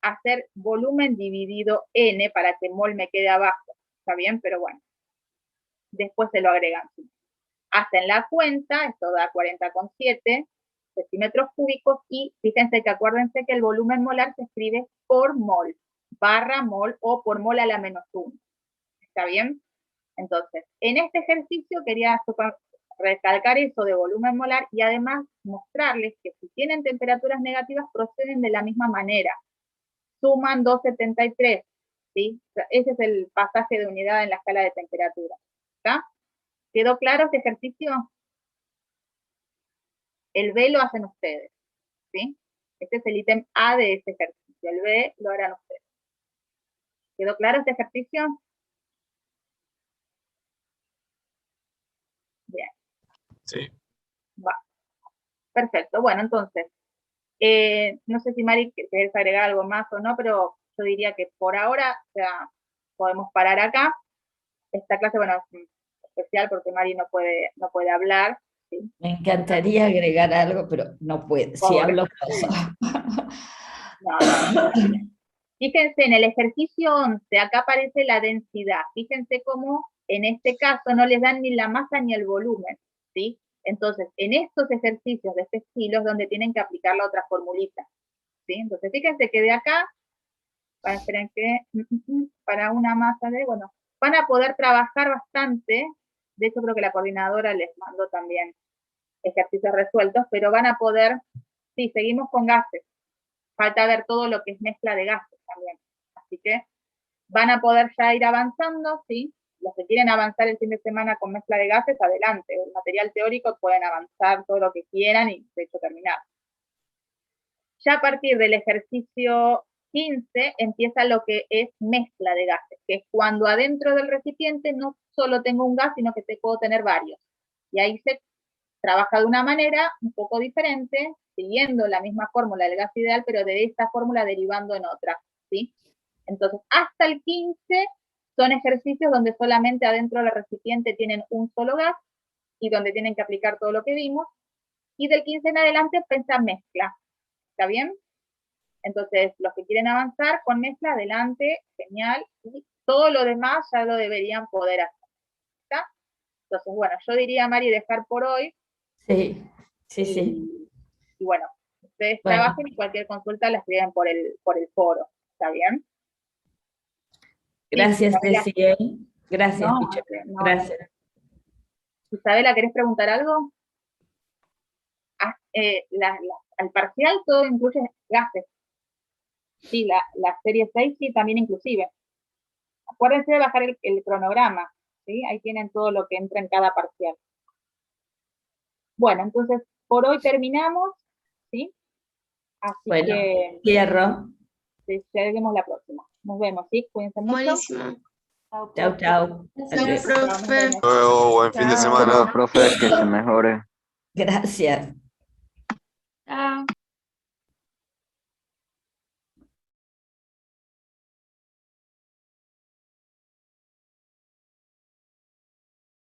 hacer volumen dividido N para que mol me quede abajo. ¿Está bien? Pero bueno. Después se lo agregan. Hacen la cuenta, esto da 40,7 decímetros cúbicos, y fíjense que acuérdense que el volumen molar se escribe por mol, barra mol o por mol a la menos 1. ¿Está bien? Entonces, en este ejercicio quería recalcar eso de volumen molar y además mostrarles que si tienen temperaturas negativas proceden de la misma manera. Suman 273, ¿sí? O sea, ese es el pasaje de unidad en la escala de temperatura. ¿Está? ¿Quedó claro este ejercicio? El B lo hacen ustedes, ¿sí? Este es el ítem A de este ejercicio. El B lo harán ustedes. ¿Quedó claro este ejercicio? Bien. Sí. Va. Perfecto. Bueno, entonces, no sé si Mari querés agregar algo más o no, pero yo diría que por ahora ya podemos parar acá. Esta clase, bueno, es especial porque Mari no puede hablar. ¿Sí? Me encantaría agregar algo, pero no puedo. Si hablo paso. No. Fíjense, en el ejercicio 11, acá aparece la densidad. Fíjense cómo en este caso no les dan ni la masa ni el volumen, ¿sí? Entonces, en estos ejercicios de este estilo es donde tienen que aplicar la otra formulita, ¿sí? Entonces, fíjense que de acá, esperen que, para una masa de, bueno, van a poder trabajar bastante. De hecho, creo que la coordinadora les mandó también ejercicios resueltos, pero van a poder, sí, seguimos con gases. Falta ver todo lo que es mezcla de gases también. Así que van a poder ya ir avanzando, ¿sí? Los que quieren avanzar el fin de semana con mezcla de gases, adelante. El material teórico pueden avanzar todo lo que quieran y de hecho terminar. Ya a partir del ejercicio 15 empieza lo que es mezcla de gases, que es cuando adentro del recipiente no solo tengo un gas, sino que te puedo tener varios. Y ahí se trabaja de una manera un poco diferente, siguiendo la misma fórmula del gas ideal, pero de esta fórmula derivando en otra, ¿sí? Entonces, hasta el 15 son ejercicios donde solamente adentro del recipiente tienen un solo gas y donde tienen que aplicar todo lo que vimos, y del 15 en adelante empieza mezcla, ¿está bien? Entonces, los que quieren avanzar con mezcla, adelante, genial, y todo lo demás ya lo deberían poder hacer, ¿está? Entonces, bueno, yo diría, Mari, dejar por hoy. Sí, sí, sí. Y bueno, ustedes Bueno. trabajen y cualquier consulta la escriben por el foro. ¿Está bien? Gracias, Isabela. Ceci. Gracias, No, Picho. no. Gracias. Isabela, ¿querés preguntar algo? Al parcial todo incluye gases. Sí, la serie 6 sí, también inclusive. Acuérdense de bajar el cronograma, ¿sí? Ahí tienen todo lo que entra en cada parcial. Bueno, por hoy terminamos, ¿sí? Así Bueno, que cierro. seguimos la próxima. Nos vemos, ¿sí? Cuídense mucho. Buenísimo. Chau, chau. Chao, profe. Luego, buen fin de Chao. semana. Hasta luego, profe, que se mejore. Gracias. Chao.